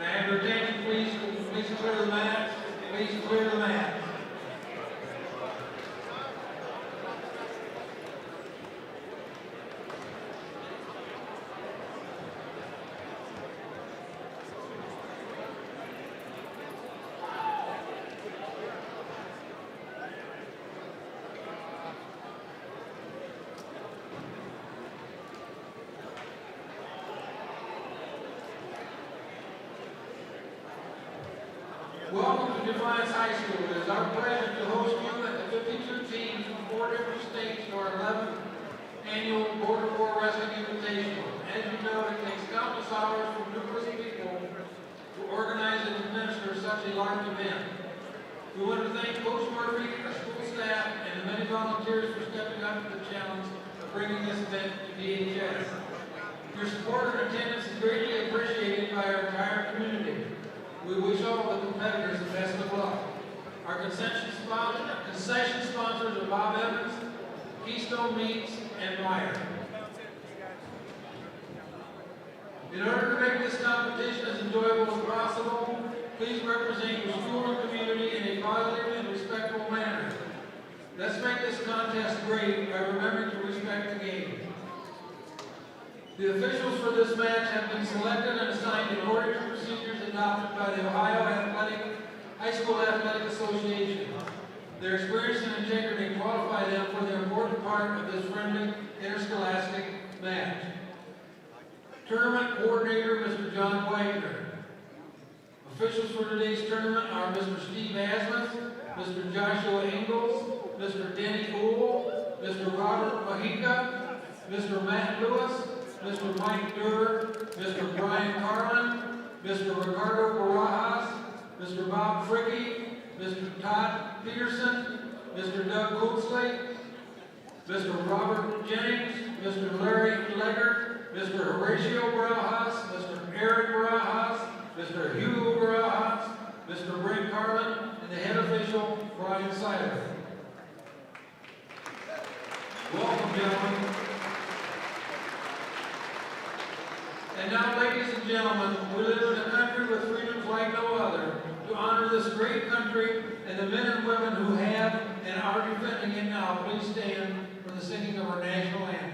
I have your attention, please clear the mat. Please clear the mat. Welcome to Defiance High School. It is our pleasure to host you and the 52 teams from 4 different states to our 11th annual Border War Wrestling Invitational. As you know, it takes countless hours from numerous people to organize and administer such a large event. We want to thank Coach Murphy, our school staff, and the many volunteers for stepping up to the challenge of bringing this event to DHS. Your support and attendance is greatly appreciated by our entire community. We wish all the competitors the best of luck. Our concession sponsors are Bob Evans, Keystone Meats, and Meyer. In order to make this competition as enjoyable as possible, please represent your school and community in a positive and respectful manner. Let's make this contest great by remembering to respect the game. The officials for this match have been selected and assigned according to procedures adopted by the Ohio High School Athletic Association. Their experience and integrity qualify them for the important part of this friendly interscholastic match. Tournament coordinator, Mr. John Wagner. Officials for today's tournament are Mr. Steve Asmuth, Mr. Joshua Ingalls, Mr. Denny Uhl, Mr. Robert Mahica, Mr. Matt Lewis, Mr. Mike Durr, Mr. Brian Carlin, Mr. Ricardo Barajas, Mr. Bob Fricky, Mr. Todd Peterson, Mr. Doug Cootsley, Mr. Robert Jennings, Mr. Larry Leggert, Mr. Horatio Barajas, Mr. Eric Barajas, Mr. Hugo Barajas, Mr. Brent Carlin, and the head official, Brian Seiler. Welcome, gentlemen. And now, ladies and gentlemen, we live in a country with freedoms like no other. To honor this great country and the men and women who have and are defending it now, please stand for the singing of our national anthem.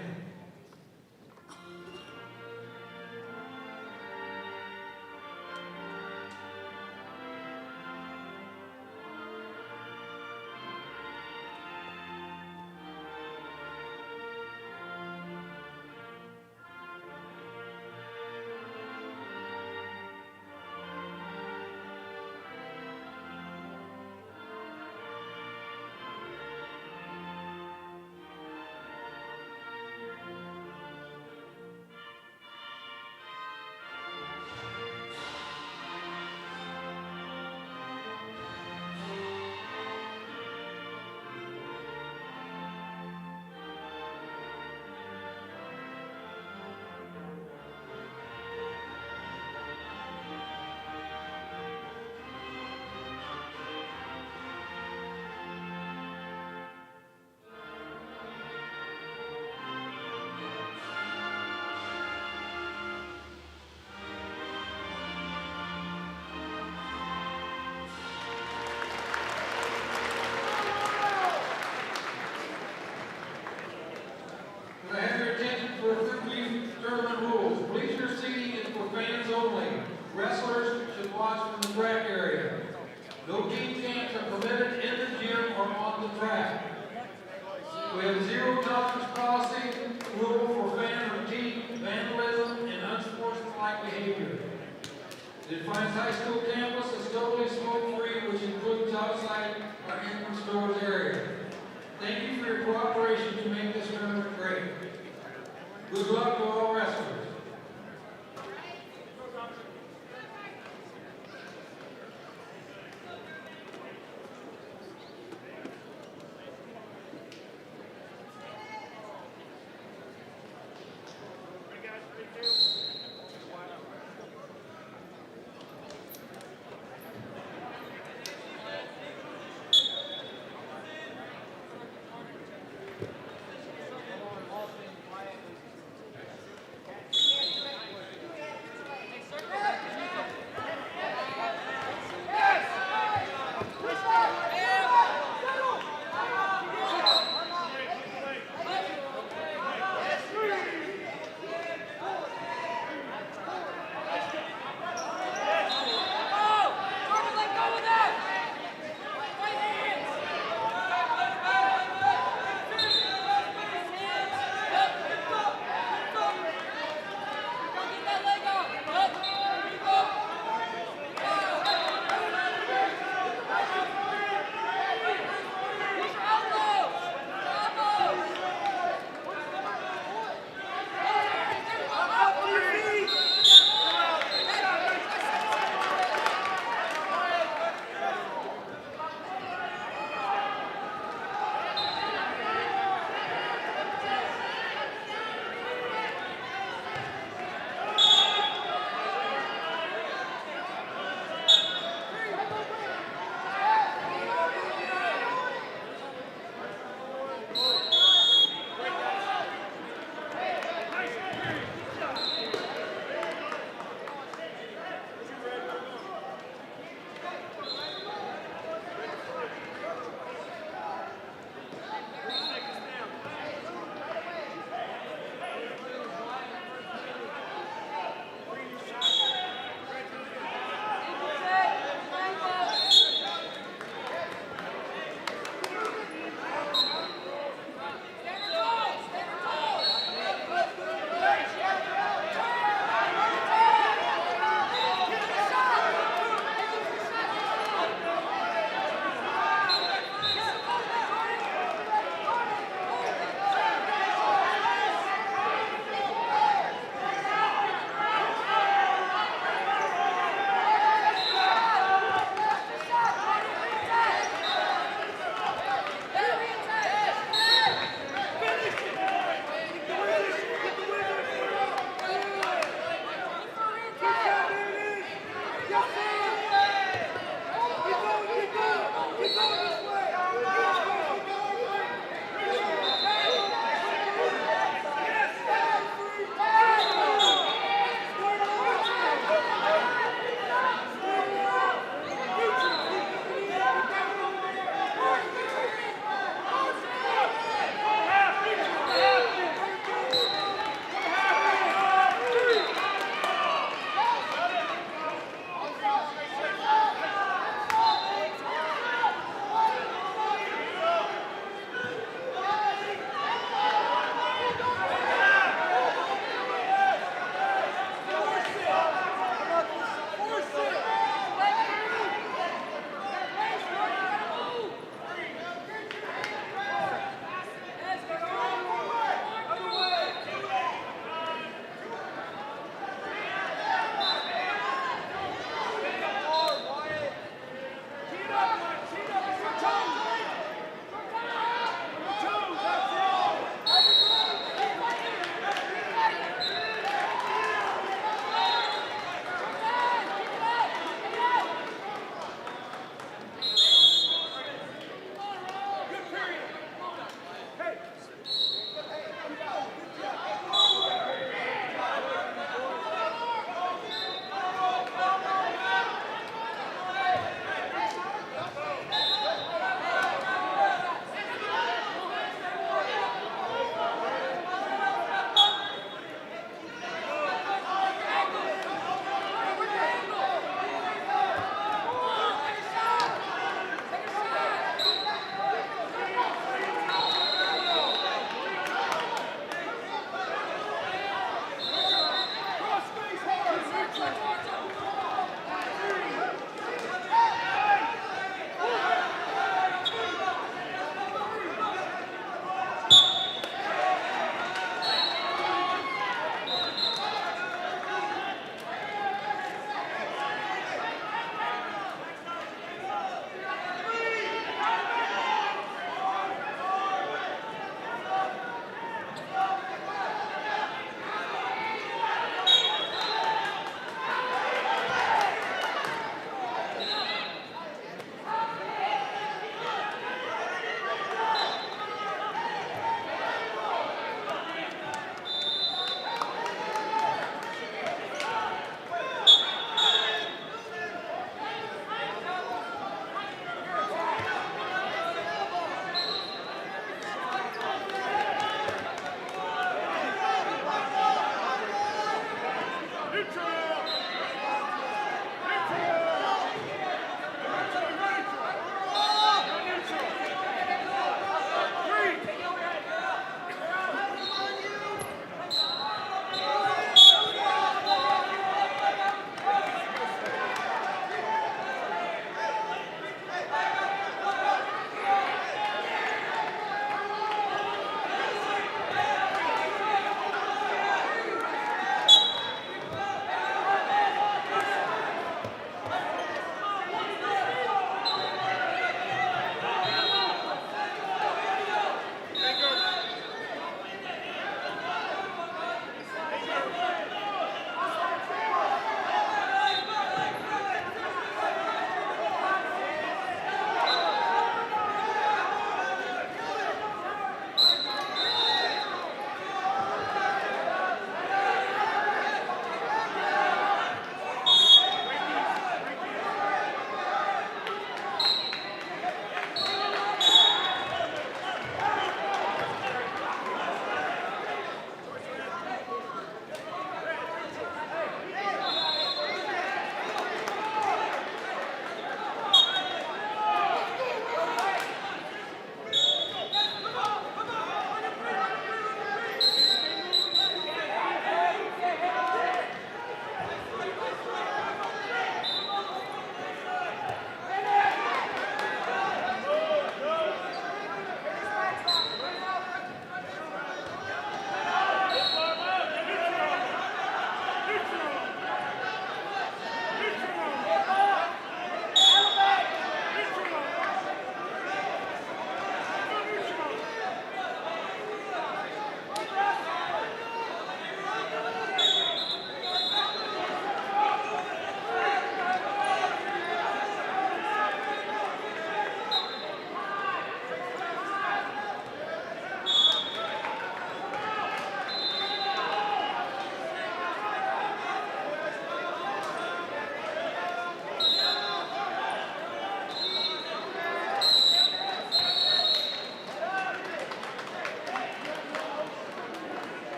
We have a zero tolerance policy, rule for fan routine, vandalism, and unsportsmanlike behavior. The Defiance High School campus is totally smoke-free, which includes outside our Inman Stores area. Thank you for your cooperation to make this tournament great. Good luck to all wrestlers.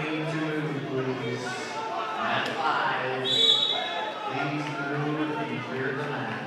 need to move, please. Mat 5, please move and clear the mat.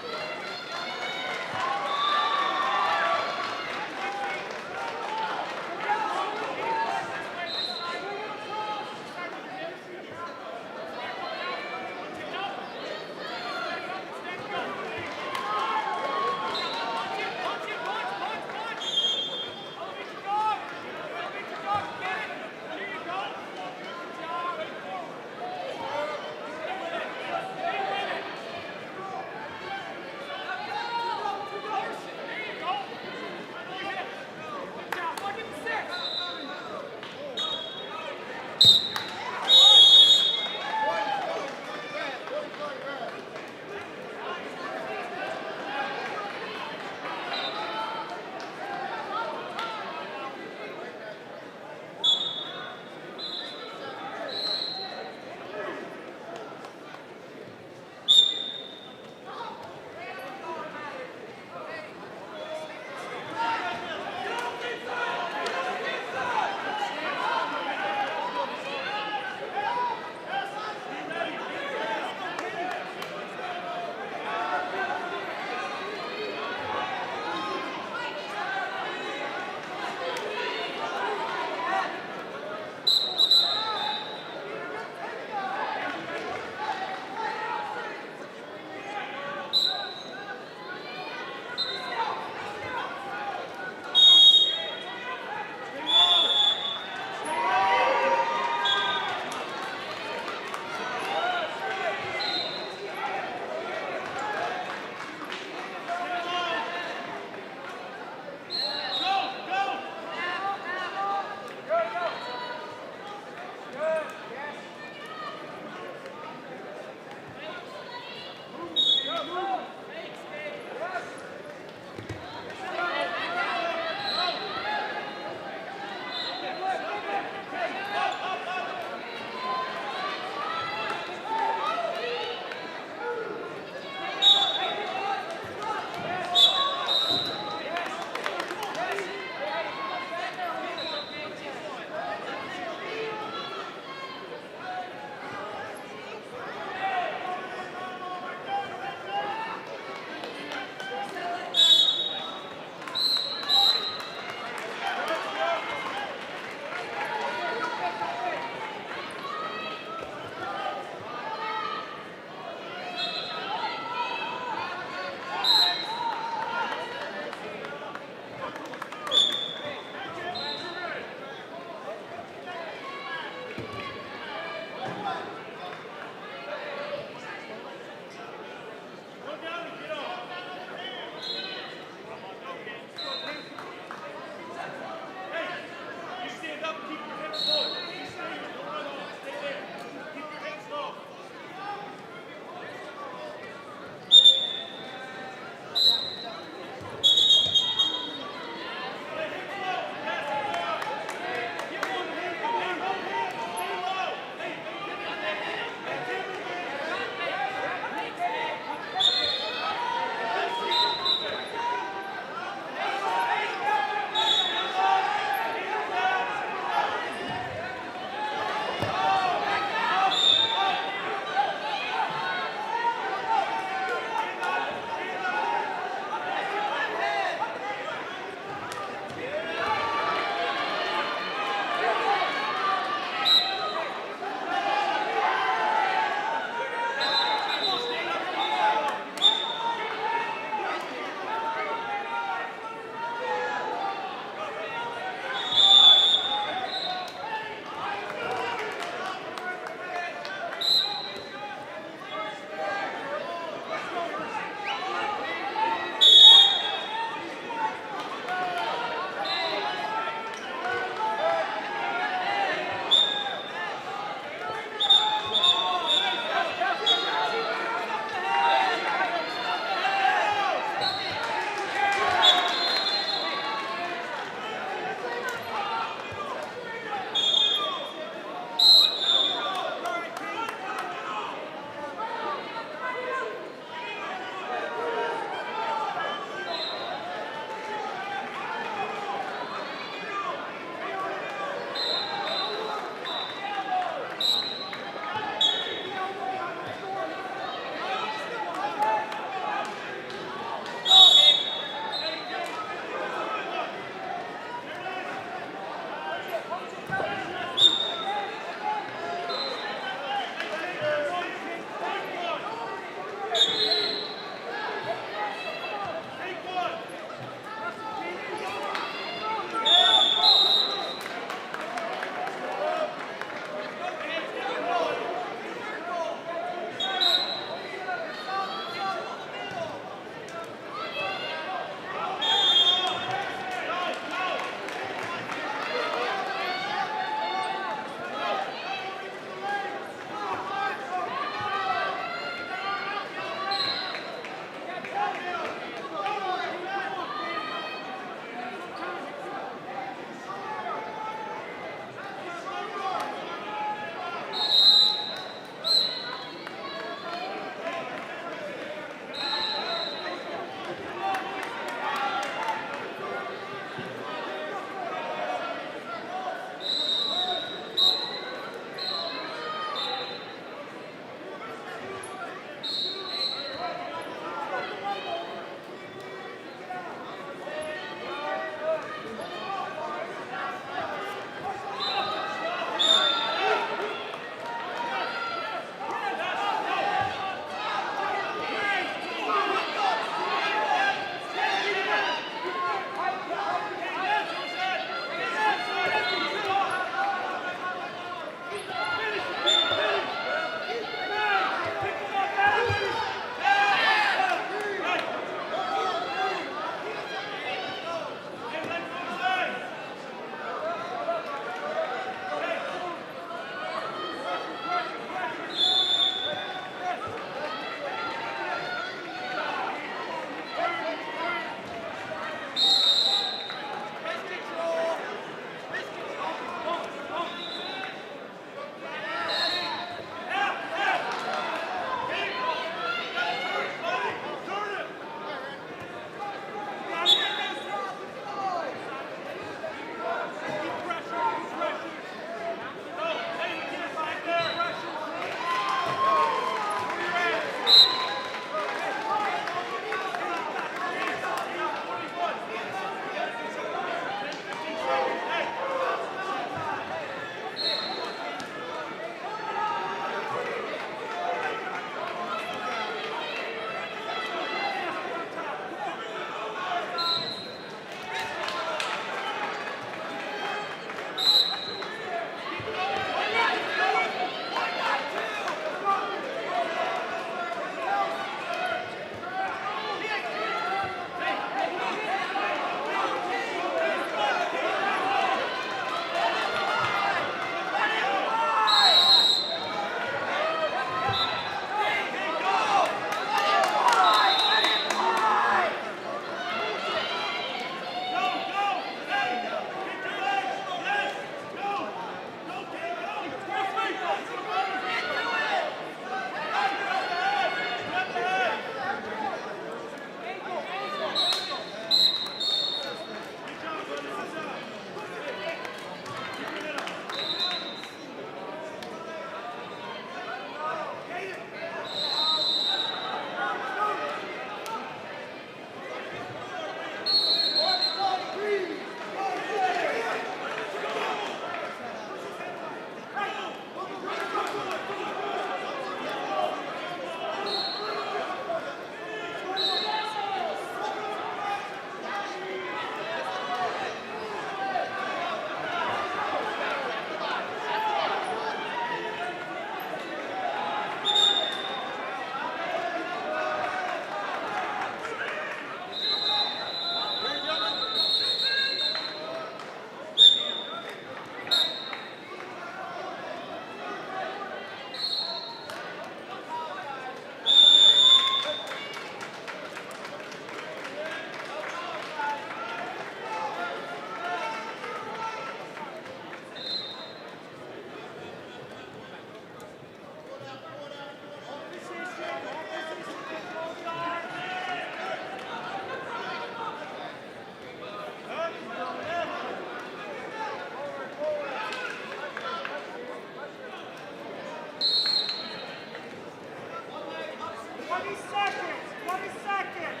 20 seconds. 20 seconds.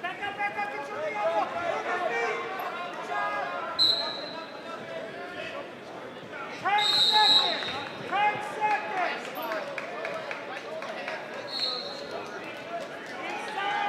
Back up, get your knee up. Move your feet. Good job. 10 seconds. 10 seconds. Inside.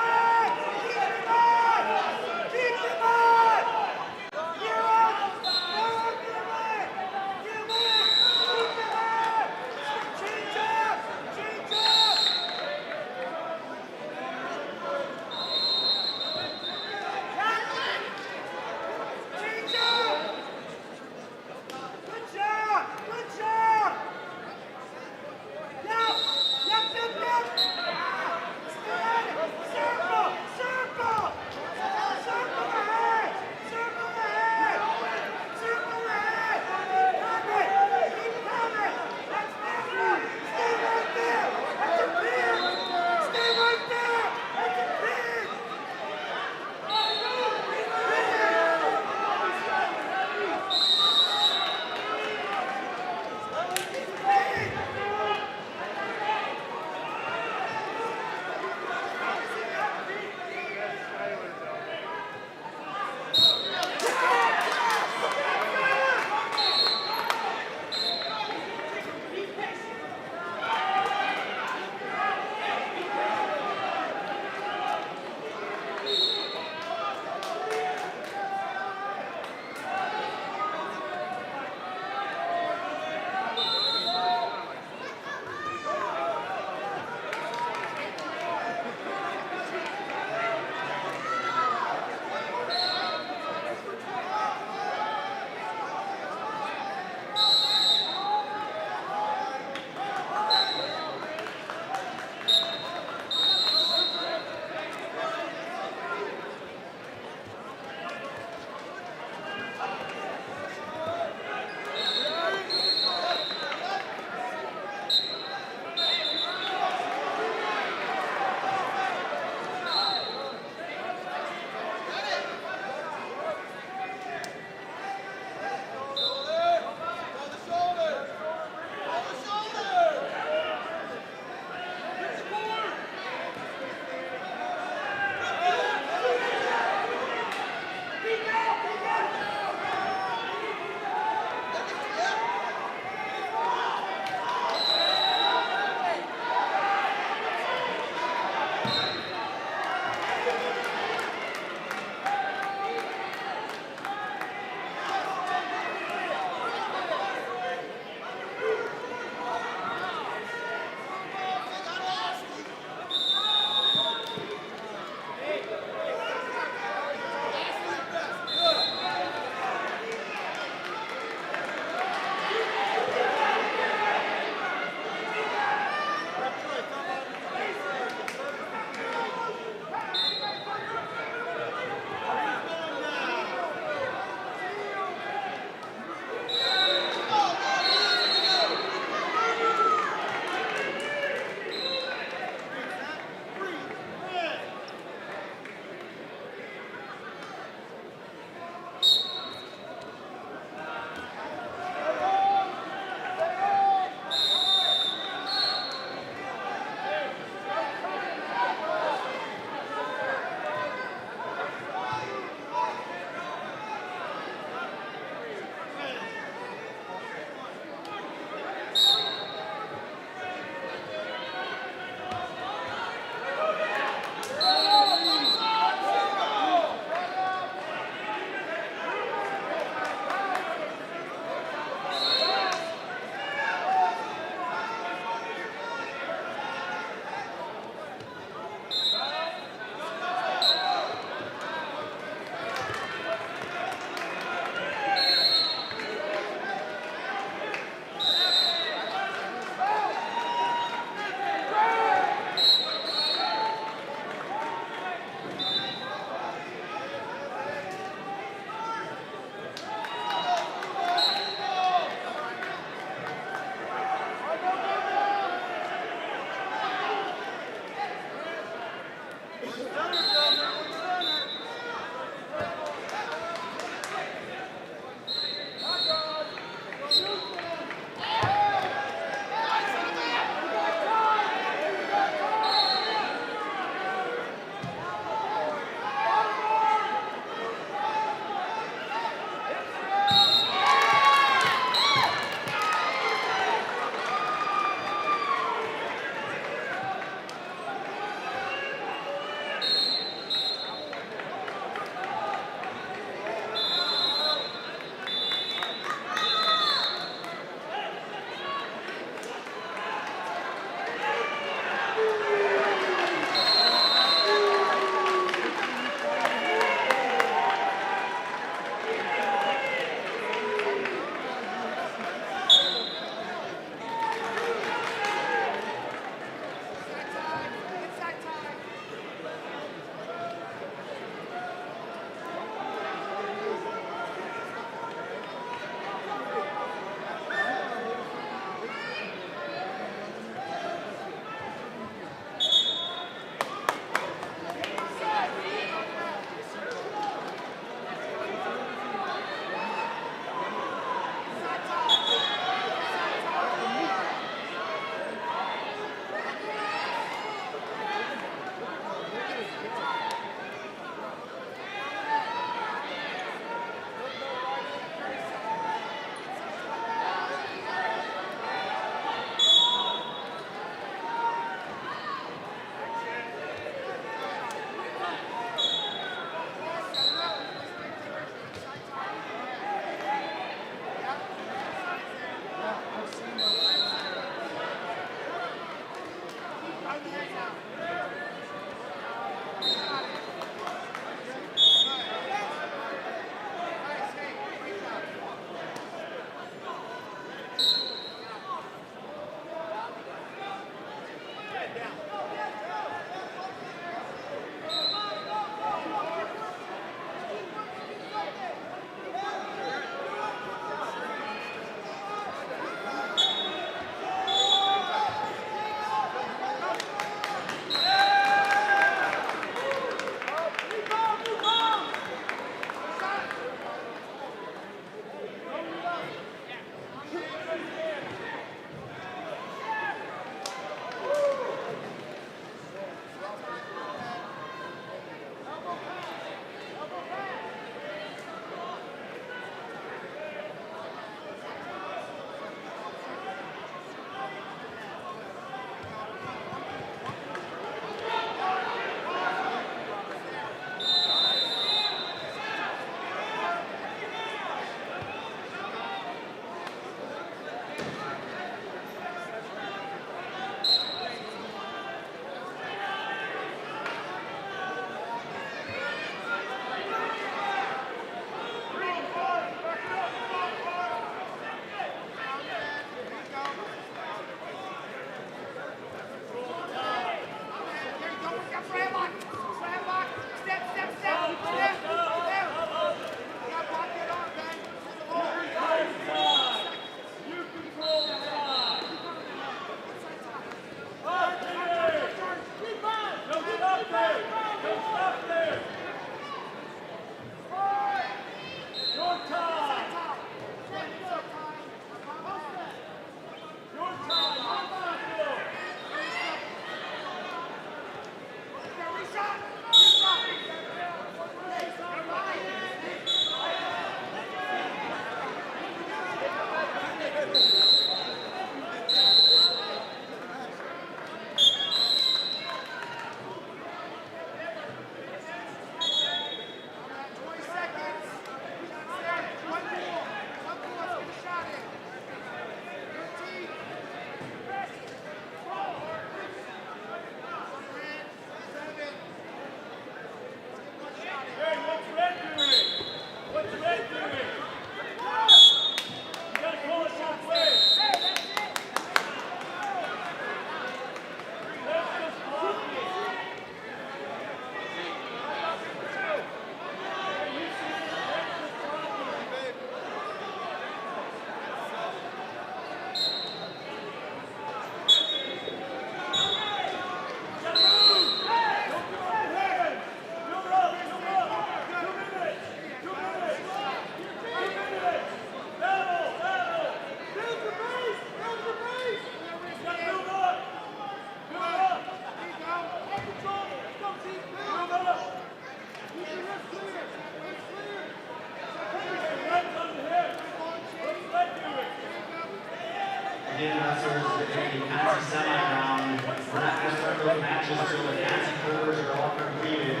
again, wrestlers, in the Nazi semi-round. We're not going to start those matches until the Nazi quarters are all completed.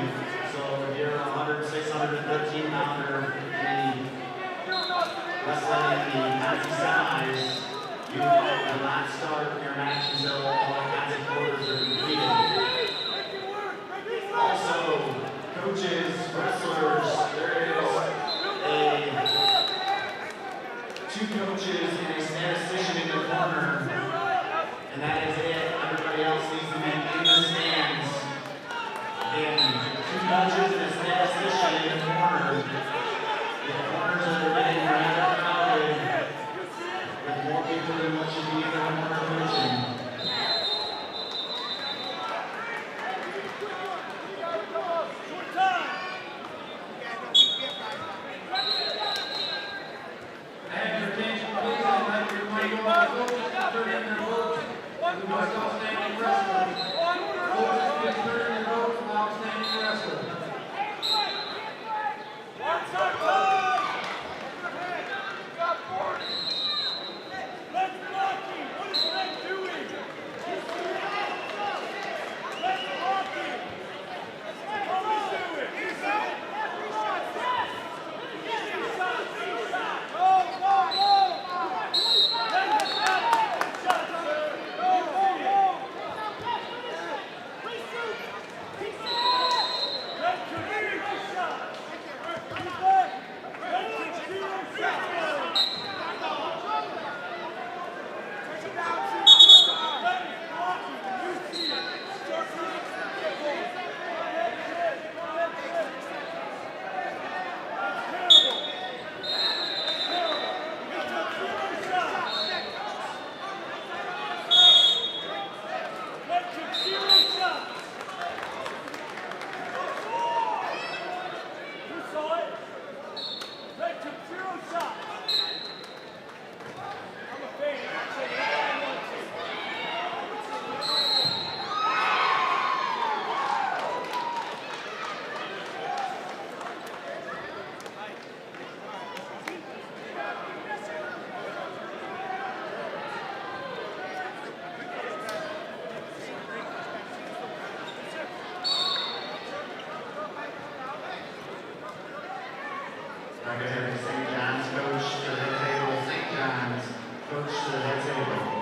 So if you're a 106, 113 pounder wrestling in the Nazi semis, you will not start your match until all the Nazi quarters are completed. Also, coaches, wrestlers, there is two coaches and a statistician in the corner, and that is it. Everybody else needs to be in the stands. And two coaches and a statistician in the corner. The corners are getting rather crowded with more people than what should be in the corner coaching. I have your attention, please. I'd like to remind all the coaches to turn in their votes for the most outstanding wrestlers. Coaches, please turn in your votes for outstanding wrestlers. Secretary St. John's, coach to the head table. St. John's, coach to the head table.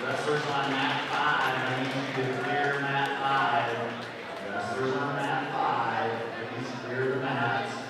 Wrestlers on mat 5, I need you to clear mat 5. Wrestlers on mat 5, please clear the mats.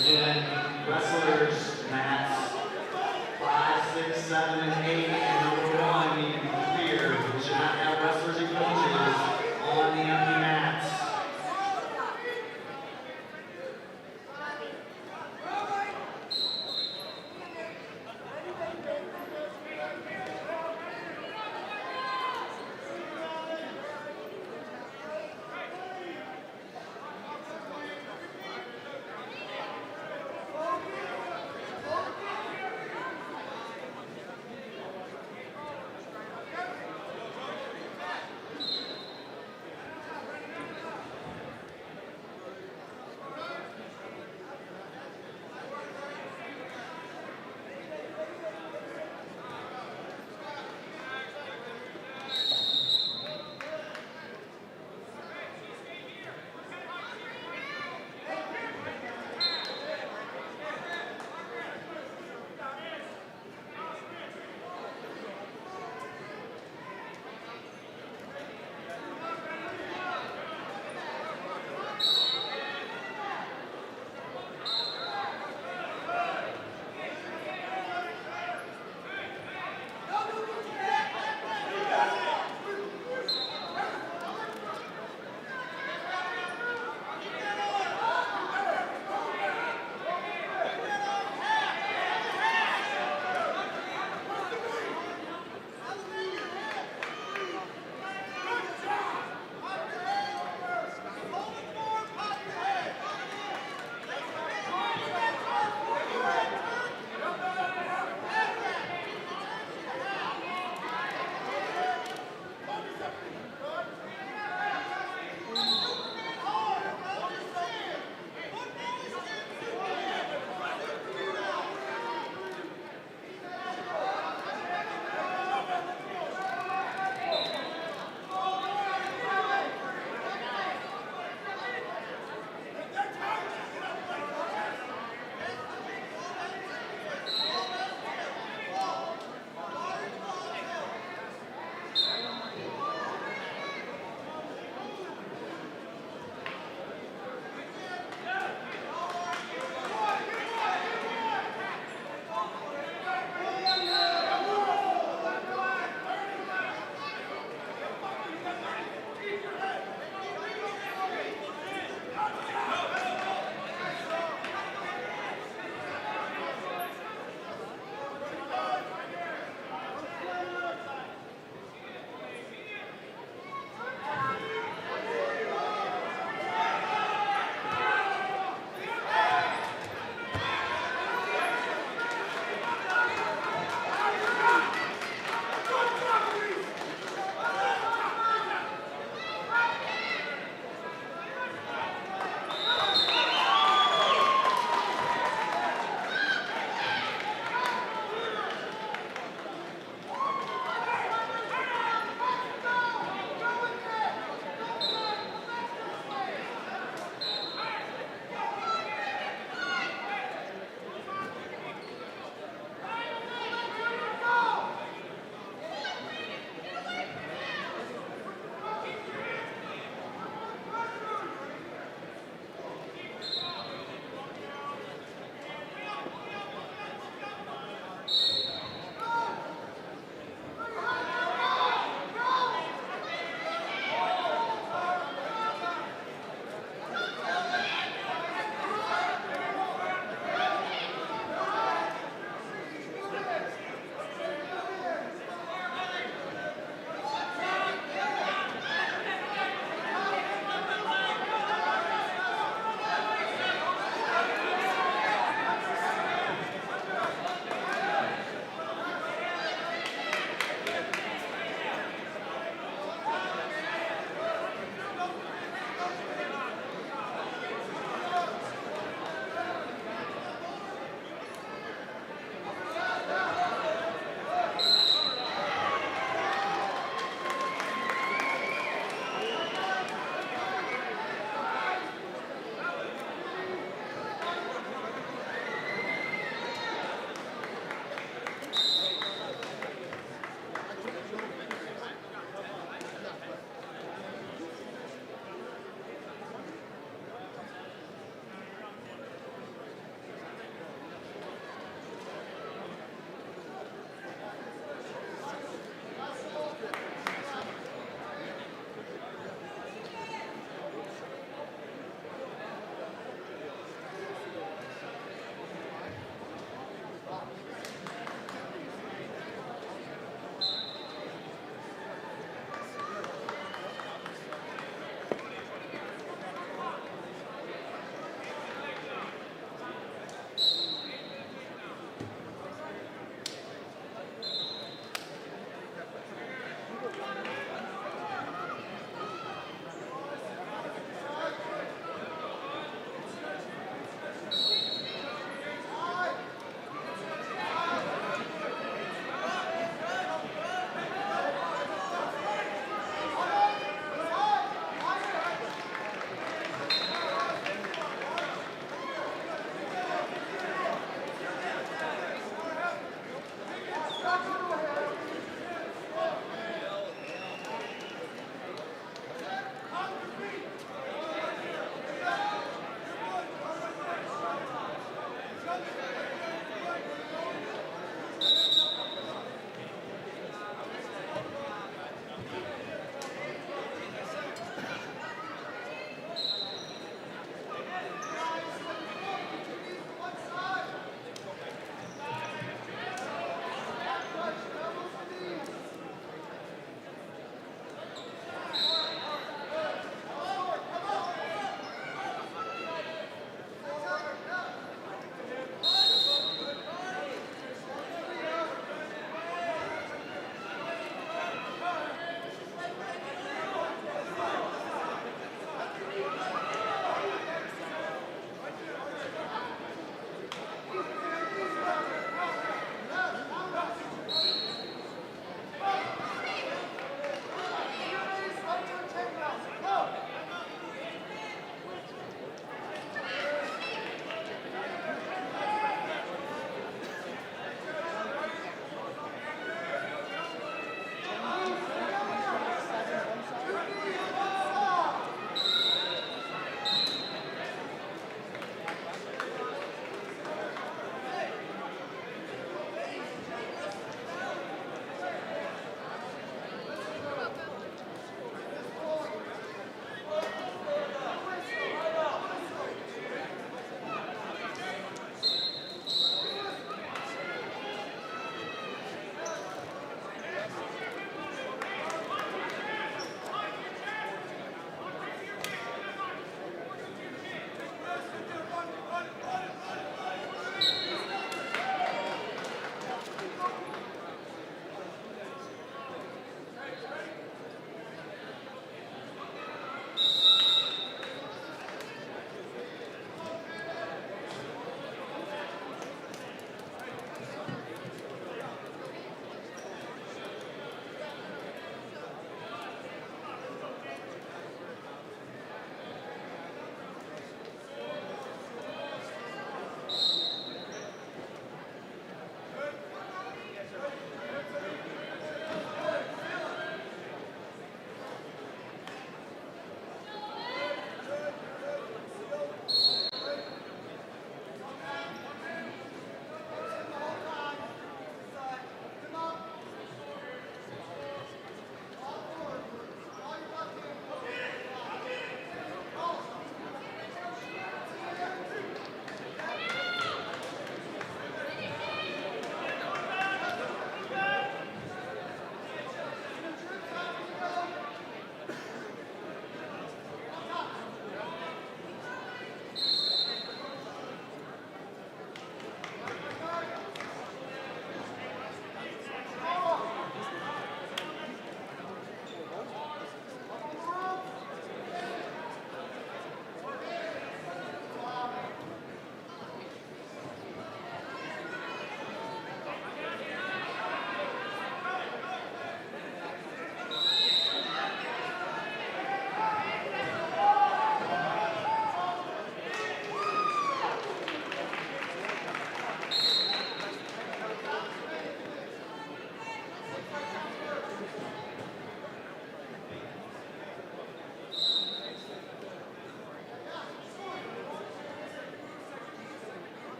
Again, wrestlers, mats 5, 6, 7, and 8, and number 1 need to be cleared. We should not have wrestlers and coaches on the empty mats.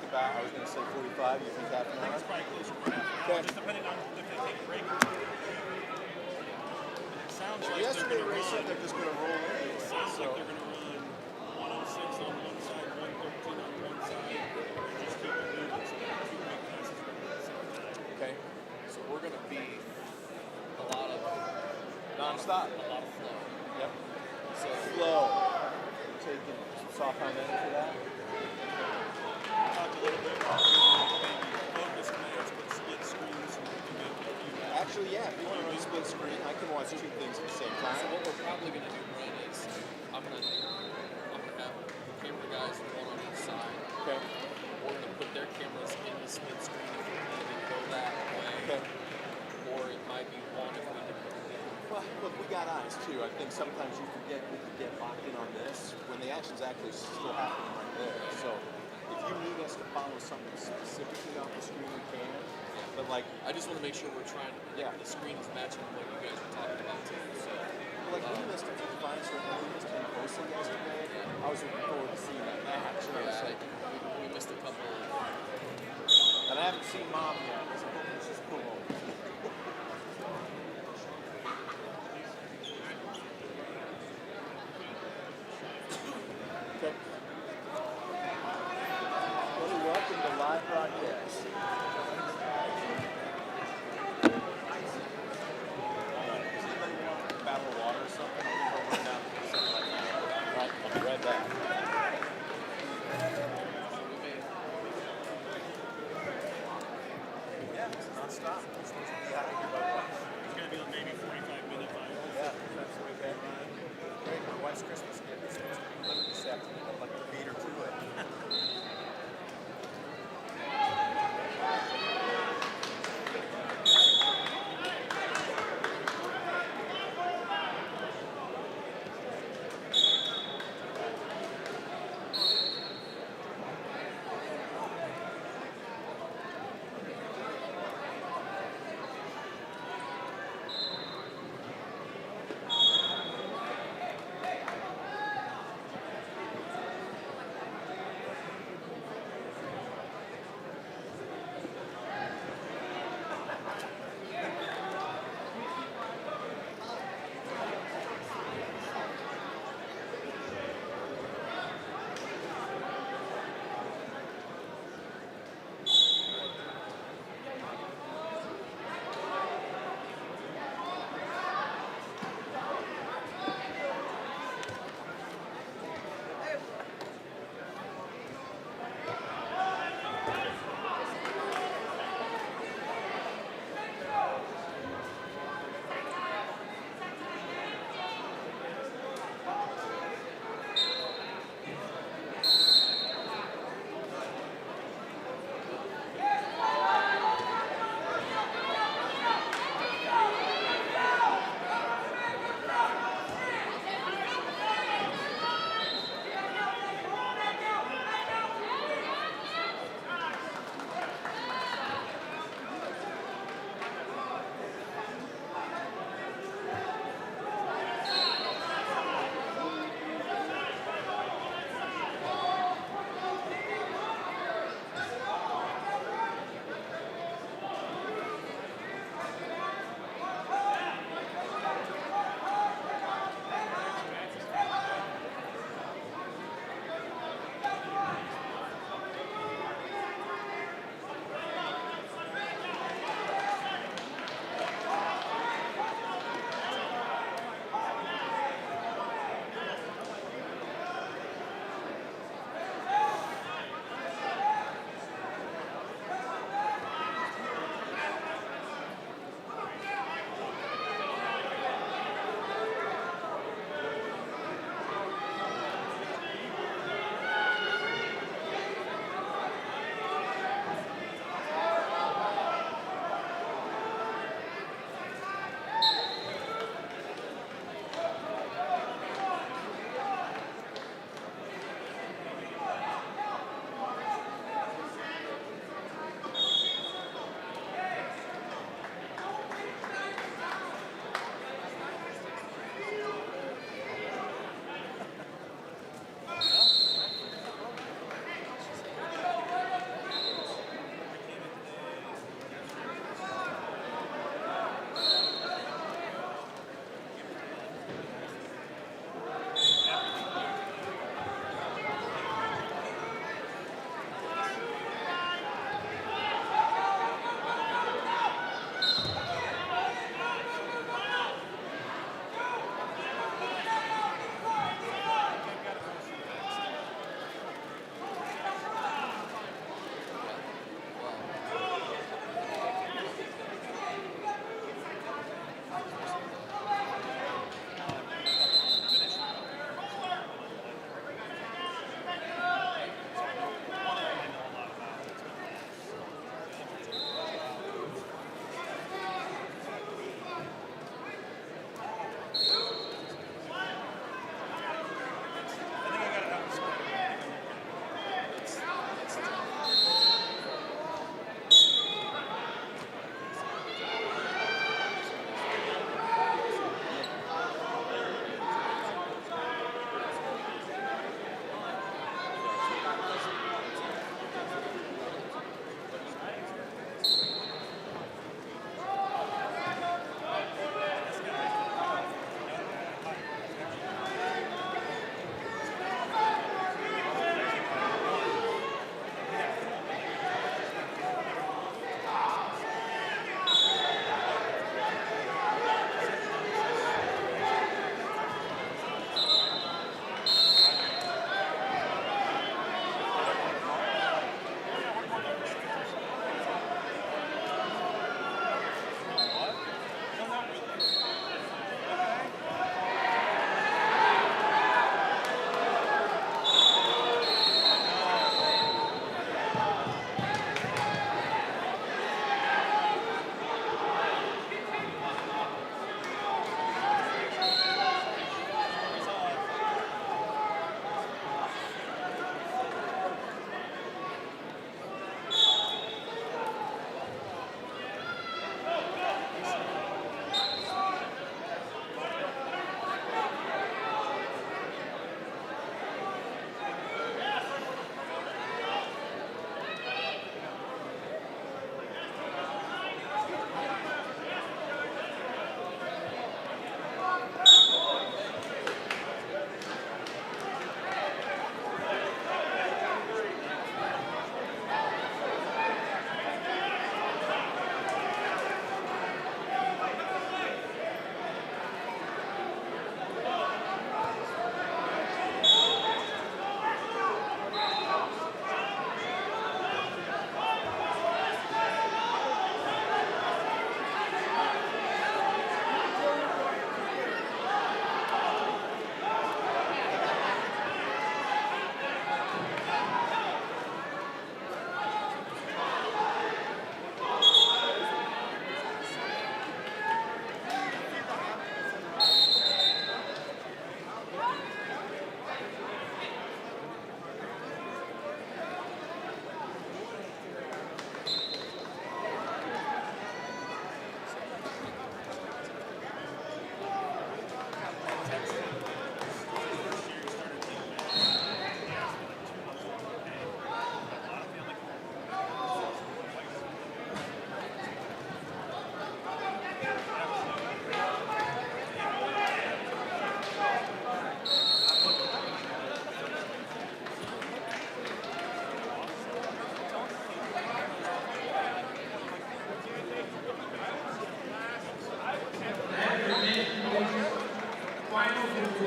about, I was going to say 45. You think half an hour? It's probably closer to half an hour, Okay. just depending on if they take a break or two. It sounds like Yesterday they're Ray going said to they're just going to roll in. It sounds So, like they're going to run 106 on one side, 113 on one side, and just keep it moving. So they're 2 big passes running at the same time. okay. So we're going to be a lot of Non-stop. flow. Yep. So Flow. Taking soft comment for that. Talked a little bit about maybe focus commands, but split screens and Actually, yeah, if you want to run split screen, I can watch 2 things at the same So time. what we're probably going to do, Brent, is I'm gonna have camera guys one on each side. Okay. We're gonna put their cameras in the split screen if we need to go that way. Okay. Or it might be one if we need to. Well, look, we got eyes too. I think sometimes you forget we could get locked in on this when the action's actually still happening right there. So if you need us to follow something specifically off the screen, we can. But like, I just want to make sure we're trying. Yeah. The screen is matching what you guys are talking about too. So like we missed a Defiance right now. We missed Bosa yesterday. I was looking forward to seeing that match. You know, so, we missed a couple. and I haven't seen Mom yet. So I hope this is cool. Okay. Well, welcome to live broadcast. Battle of water or something? Something like that. Right, I'll be right back. Yeah, it's non-stop. It's supposed to be out of here by lunch. It's going to be maybe 45-minute by Yeah, that's the way that Great, my wife's Christmas gift is supposed to be delivered this afternoon. I'd like to beat her to it.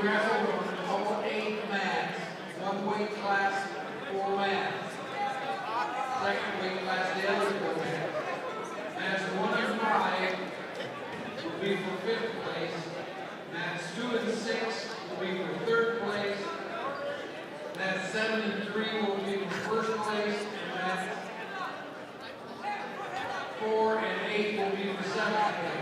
wrestle on all 8 mats, one weight class, 4 mats. Second weight class, the other 4 mats. Mats 1 and 5 will be for 5th place. Mats 2 and 6 will be for 3rd place. Mats 7 and 3 will be for 1st place. And mats 4 and 8 will be for 7th place.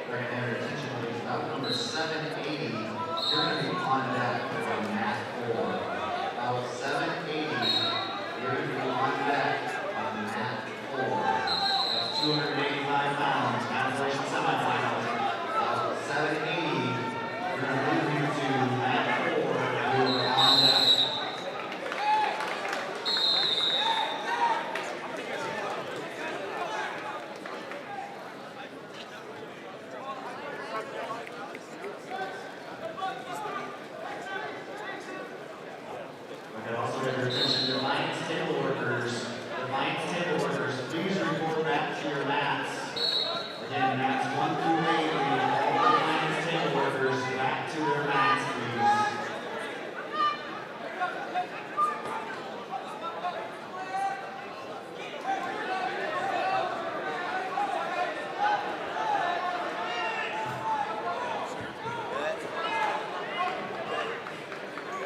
Bring it your attention, please. Bout number 780. You're going to be on deck for mat 4. Bout 780. You're going to be on deck on mat 4. That's 285 pounds. Translation semifinals. Bout 780. You're going to move you to mat 4. You are on deck. Okay, also get your attention, Defiance table workers. Defiance table workers, please report back to your mats. Again, mats 1 through 8, we need all Defiance table workers back to their mats, please.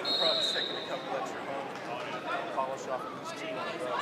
I'm probably just taking a couple extra home, polish off these 2 on the road.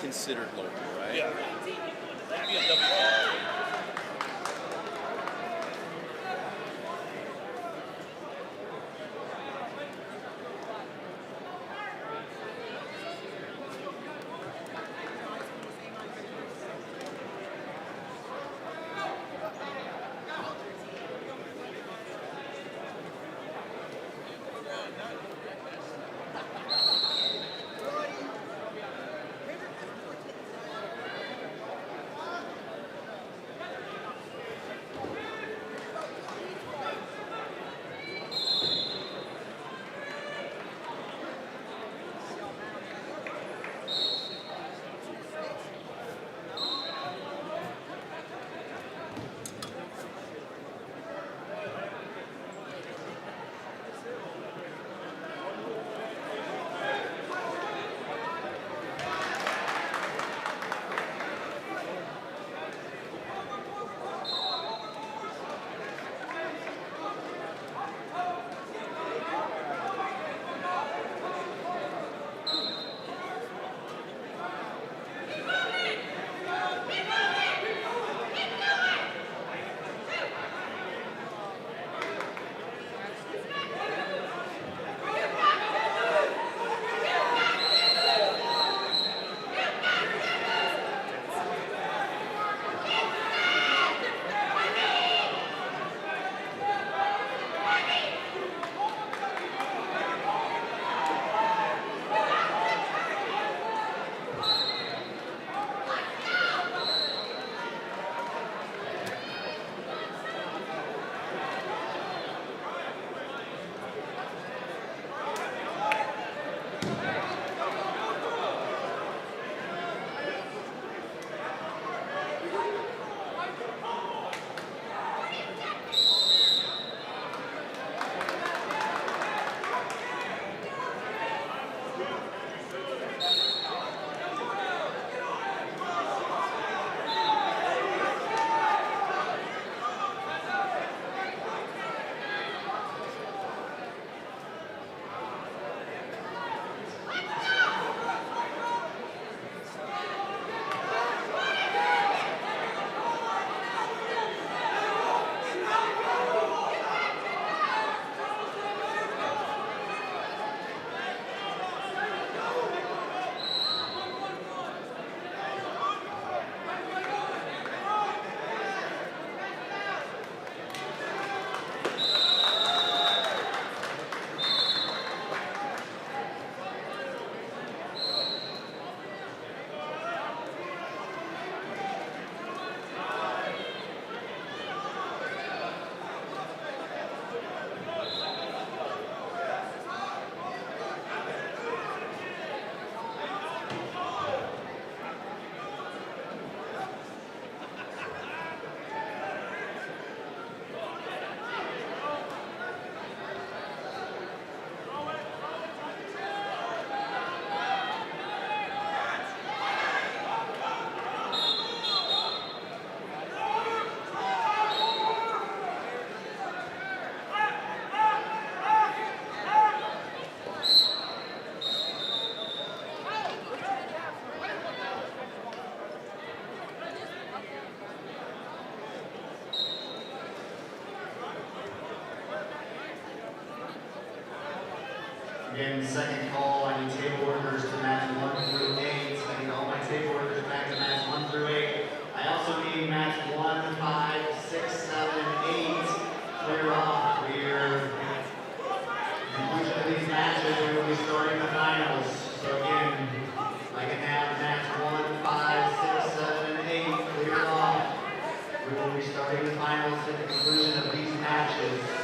Considered local, right? Yeah. BMW. Again, second call, I need table workers to match 1 through 8. I need all my table workers back to match 1 through 8. I also need match 1, 5, 6, 7, and 8. Clear off. We're conclusion of these matches, we will be starting the finals. So again, I can have match 1, 5, 6, 7, and 8 cleared off. We will be starting the finals at the conclusion of these matches.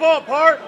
Come on, Park.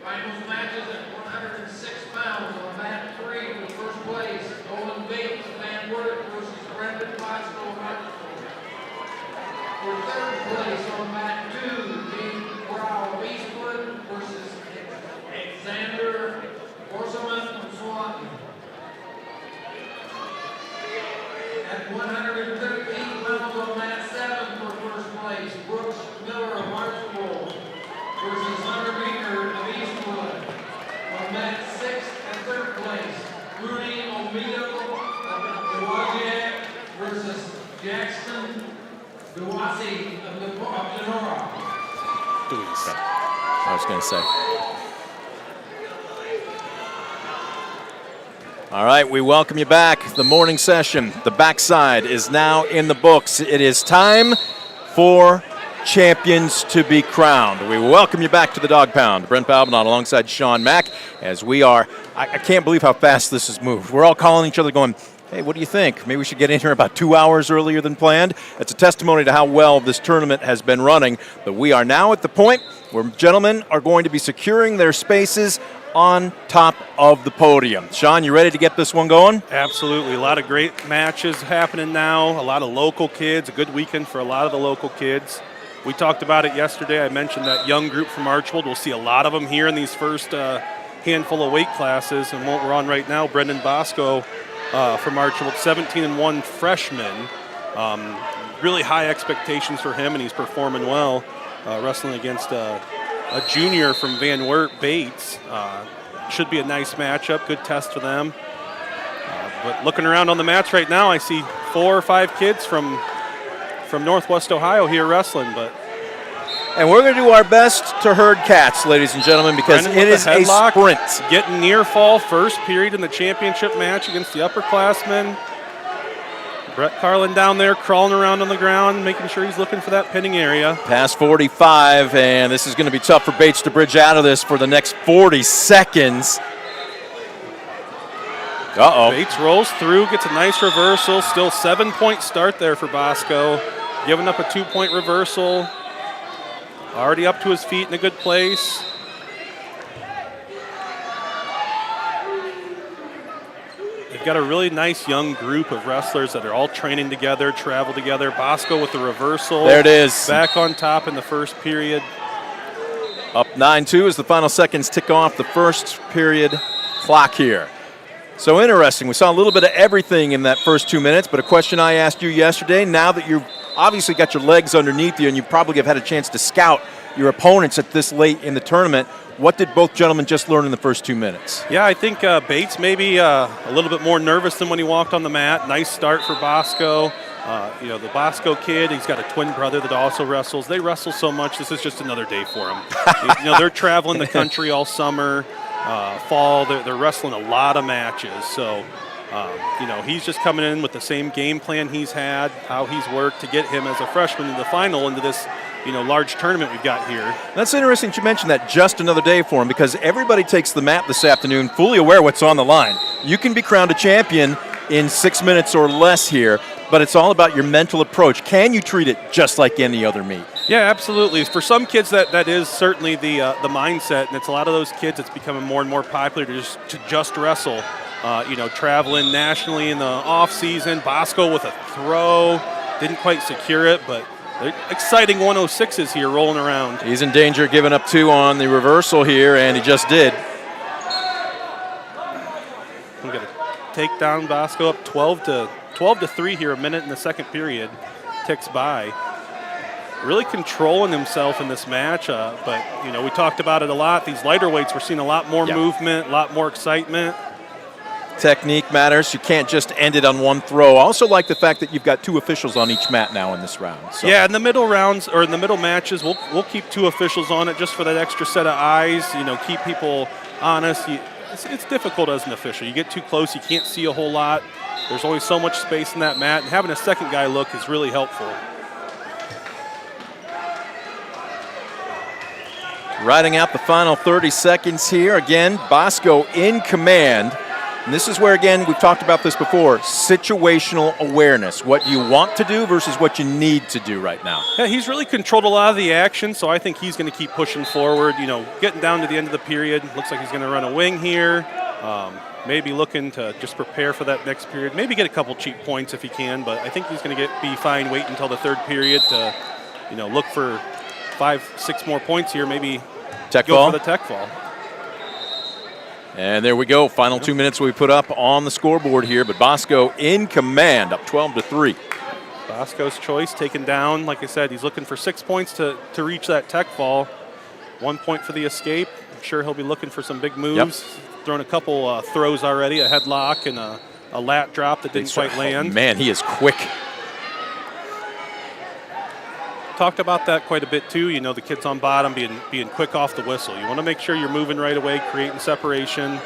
Finals matches at 106 pounds on mat 3 for first place. Nolan Bates, Van Wert versus Brendan Bosco, Marshall. For third place on mat 2, Dave Brow of Eastwood versus Alexander Orselman from Swanton. At 113 pounds on mat 7 for first place, Brooks Miller of Marshall versus Hunter Meeker of Eastwood. On mat 6 and third place, Rudy Omido of Dowagiac versus Jackson Duwasi of Denora. I was going to say. All right, we welcome you back. The morning session, the backside is now in the books. It is time for champions to be crowned. We welcome you back to the Dog Pound. Brent Balbinot alongside Sean Mack as we are, I can't believe how fast this has moved. We're all calling each other going, hey, what do you think? Maybe we should get in here about 2 hours earlier than planned. It's a testimony to how well this tournament has been running. But we are now at the point where gentlemen are going to be securing their spaces on top of the podium. Sean, you ready to get this one going? Absolutely. A lot of great matches happening now. A lot of local kids. A good weekend for a lot of the local kids. We talked about it yesterday. I mentioned that young group from Archbold. We'll see a lot of them here in these first handful of weight classes. And what we're on right now, Brendan Bosco from Archbold, 17-1 freshman. Really high expectations for him, and he's performing well, wrestling against a junior from Van Wert, Bates. Should be a nice matchup, good test for them. But looking around on the mats right now, I see 4 or 5 kids from Northwest Ohio here wrestling. And we're going to do our best to herd cats, ladies and gentlemen, because Brendan it with is the a headlock, sprint. Getting near fall, first period in the championship match against the upperclassmen. Brett Carlin down there crawling around on the ground, making sure he's looking for that pinning area. Past 45, and this is going to be tough for Bates to bridge out of this for the next 40 seconds. Uh-oh. Bates rolls through, gets a nice reversal. Still 7-point start there for Bosco. Giving up a 2-point reversal. Already up to his feet in a good place. They've got a really nice young group of wrestlers that are all training together, travel together. Bosco with the reversal. There it is. Back on top in the first period. Up 9-2 as the final seconds tick off the first period clock here. So interesting. We saw a little bit of everything in that first 2 minutes, but a question I asked you yesterday, now that you've obviously got your legs underneath you and you probably have had a chance to scout your opponents at this late in the tournament, what did both gentlemen just learn in the first 2 minutes? Yeah, I think Bates maybe a little bit more nervous than when he walked on the mat. Nice start for Bosco. The Bosco kid, he's got a twin brother that also wrestles. They wrestle so much, this is just another day for them. They're traveling the country all summer, fall. They're wrestling a lot of matches. So, he's just coming in with the same game plan he's had, how he's worked to get him as a freshman in the final into this large tournament we've got here. That's interesting you mentioned that, just another day for him, because everybody takes the mat this afternoon fully aware what's on the line. You can be crowned a champion in 6 minutes or less here, but it's all about your mental approach. Can you treat it just like any other meet? Yeah, absolutely. For some kids, that is certainly the mindset, and it's a lot of those kids that's becoming more and more popular to just wrestle. Traveling nationally in the off season. Bosco with a throw, didn't quite secure it, but exciting 106s here rolling around. He's in danger of giving up 2 on the reversal here, and he just did. I'm going to take down Bosco up 12-3 here, a minute in the second period. Ticks by. Really controlling himself in this match, but we talked about it a lot. These lighter weights, we're seeing a lot more movement, a lot more excitement. Technique matters. You can't just end it on one throw. I also like the fact that you've got 2 officials on each mat now in this round. So. Yeah, in the middle rounds or in the middle matches, we'll keep 2 officials on it just for that extra set of eyes. Keep people honest. It's difficult as an official. You get too close, you can't see a whole lot. There's only so much space in that mat, and having a second guy look is really helpful. Riding out the final 30 seconds here. Again, Bosco in command. And this is where, again, we've talked about this before, situational awareness, what you want to do versus what you need to do right now. Yeah, he's really controlled a lot of the action, so I think he's going to keep pushing forward. Getting down to the end of the period, looks like he's going to run a wing here. Maybe looking to just prepare for that next period. Maybe get a couple cheap points if he can, but I think he's going to be fine waiting until the third period to, look for 5-6 more points here. Maybe Tech go ball. for the tech ball. And there we go. Final 2 minutes we put up on the scoreboard here, but Bosco in command, up 12-3. Bosco's choice taken down. Like I said, he's looking for 6 points to reach that tech fall. 1 point for the escape. I'm sure he'll be looking for some big moves. Yep. Thrown a couple throws already, a headlock and a lat drop that didn't quite land. Oh, man, he is quick. Talked about that quite a bit too. The kids on bottom being quick off the whistle. You want to make sure you're moving right away, creating separation.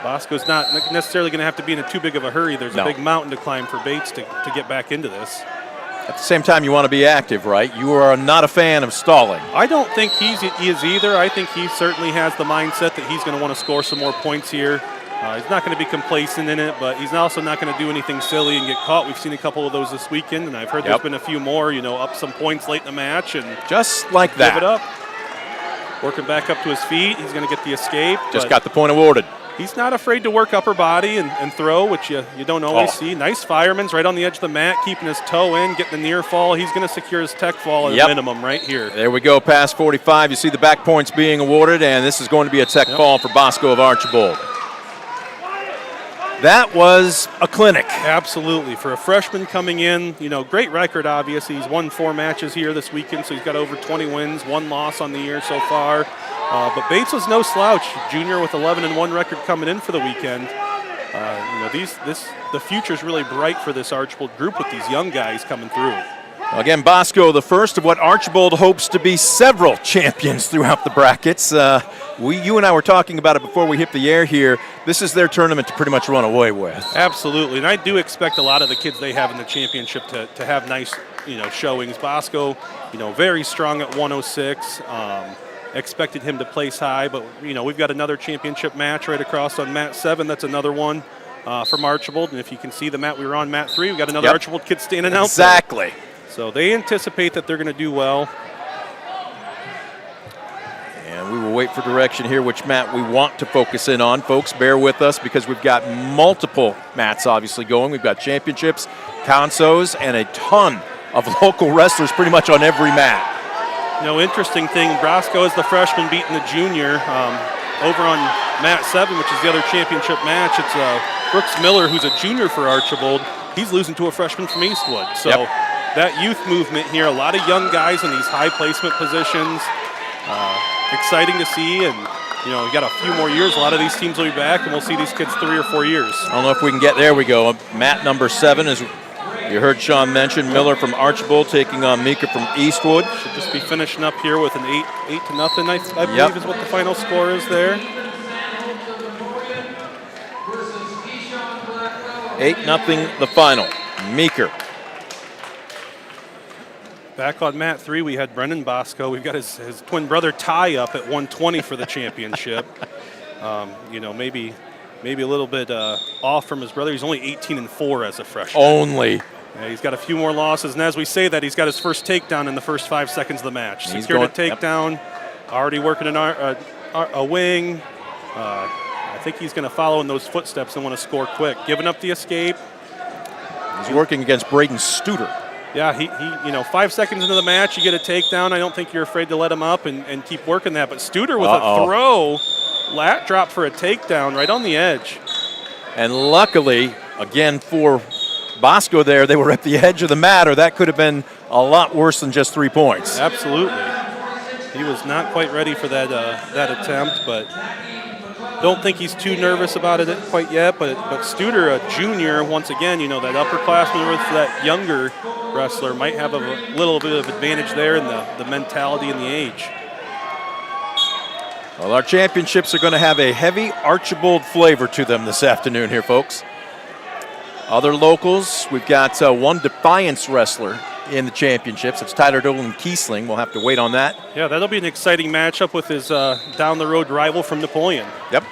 Bosco's not necessarily going to have to be in too big of a hurry. There's a big mountain to climb for Bates to get back into this. At the same time, you want to be active, right? You are not a fan of stalling. I don't think he is either. I think he certainly has the mindset that he's going to want to score some more points here. He's not going to be complacent in it, but he's also not going to do anything silly and get caught. We've seen a couple of those this weekend, and I've heard there's been a few more, up some points late in the match. And just like that. Give it up. Working back up to his feet. He's going to get the escape. Just got the point awarded. He's not afraid to work upper body and throw, which you don't always see. Nice fireman's right on the edge of the mat, keeping his toe in, getting the near fall. He's going to secure his tech fall at a minimum right here. There we go, past 45. You see the back points being awarded, and this is going to be a tech fall for Bosco of Archibald. That was a clinic. Absolutely. For a freshman coming in, great record, obviously. He's won 4 matches here this weekend, so he's got over 20 wins, 1 loss on the year so far. But Bates was no slouch. Junior with 11-1 record coming in for the weekend. The future's really bright for this Archibald group with these young guys coming through. Again, Bosco, the first of what Archibald hopes to be several champions throughout the brackets. You and I were talking about it before we hit the air here. This is their tournament to pretty much run away with. Absolutely, and I do expect a lot of the kids they have in the championship to have nice, showings. Bosco, very strong at 106. Expected him to place high, but we've got another championship match right across on mat 7. That's another one from Archibald, and if you can see the mat we were on, mat 3, we've got another Archibald kid standing out. Exactly. So they anticipate that they're going to do well. And we will wait for direction here, which mat we want to focus in on. Folks, bear with us because we've got multiple mats obviously going. We've got championships, consos, and a ton of local wrestlers pretty much on every mat. Interesting thing, Bosco is the freshman beating the junior. Over on mat 7, which is the other championship match, it's Brooks Miller, who's a junior for Archibald. He's losing to a freshman from Eastwood. So that youth movement here, a lot of young guys in these high placement positions. Exciting to see, and we got a few more years. A lot of these teams will be back, and we'll see these kids 3 or 4 years. I don't know if we can get there. We go. Mat number 7 is, you heard Sean mention, Miller from Archibald taking on Mika from Eastwood. Should just be finishing up here with an 8-0, I believe is what the final score is there. 8-0 the final. Meeker. Back on mat 3, we had Brendan Bosco. We've got his twin brother Ty up at 120 for the championship. Maybe a little bit off from his brother. He's only 18-4 as a freshman. Only. Yeah, he's got a few more losses, and as we say that, he's got his first takedown in the first 5 seconds of the match. Secured a takedown, already working a wing. I think he's going to follow in those footsteps and want to score quick. Giving up the escape. He's working against Braden Studer. Yeah, he 5 seconds into the match, you get a takedown. I don't think you're afraid to let him up and keep working that. But Studer with a throw, lat drop for a takedown right on the edge. And luckily, again, for Bosco there, they were at the edge of the mat, or that could have been a lot worse than just 3 points. Absolutely. He was not quite ready for that attempt, but don't think he's too nervous about it quite yet. But Studer, a junior, once again, that upperclassman with that younger wrestler might have a little bit of advantage there in the mentality and the age. Well, our championships are going to have a heavy Archibald flavor to them this afternoon here, folks. Other locals, we've got one Defiance wrestler in the championships. It's Tyler Dolan Kiesling. We'll have to wait on that. Yeah, that'll be an exciting matchup with his down-the-road rival from Napoleon. Yep.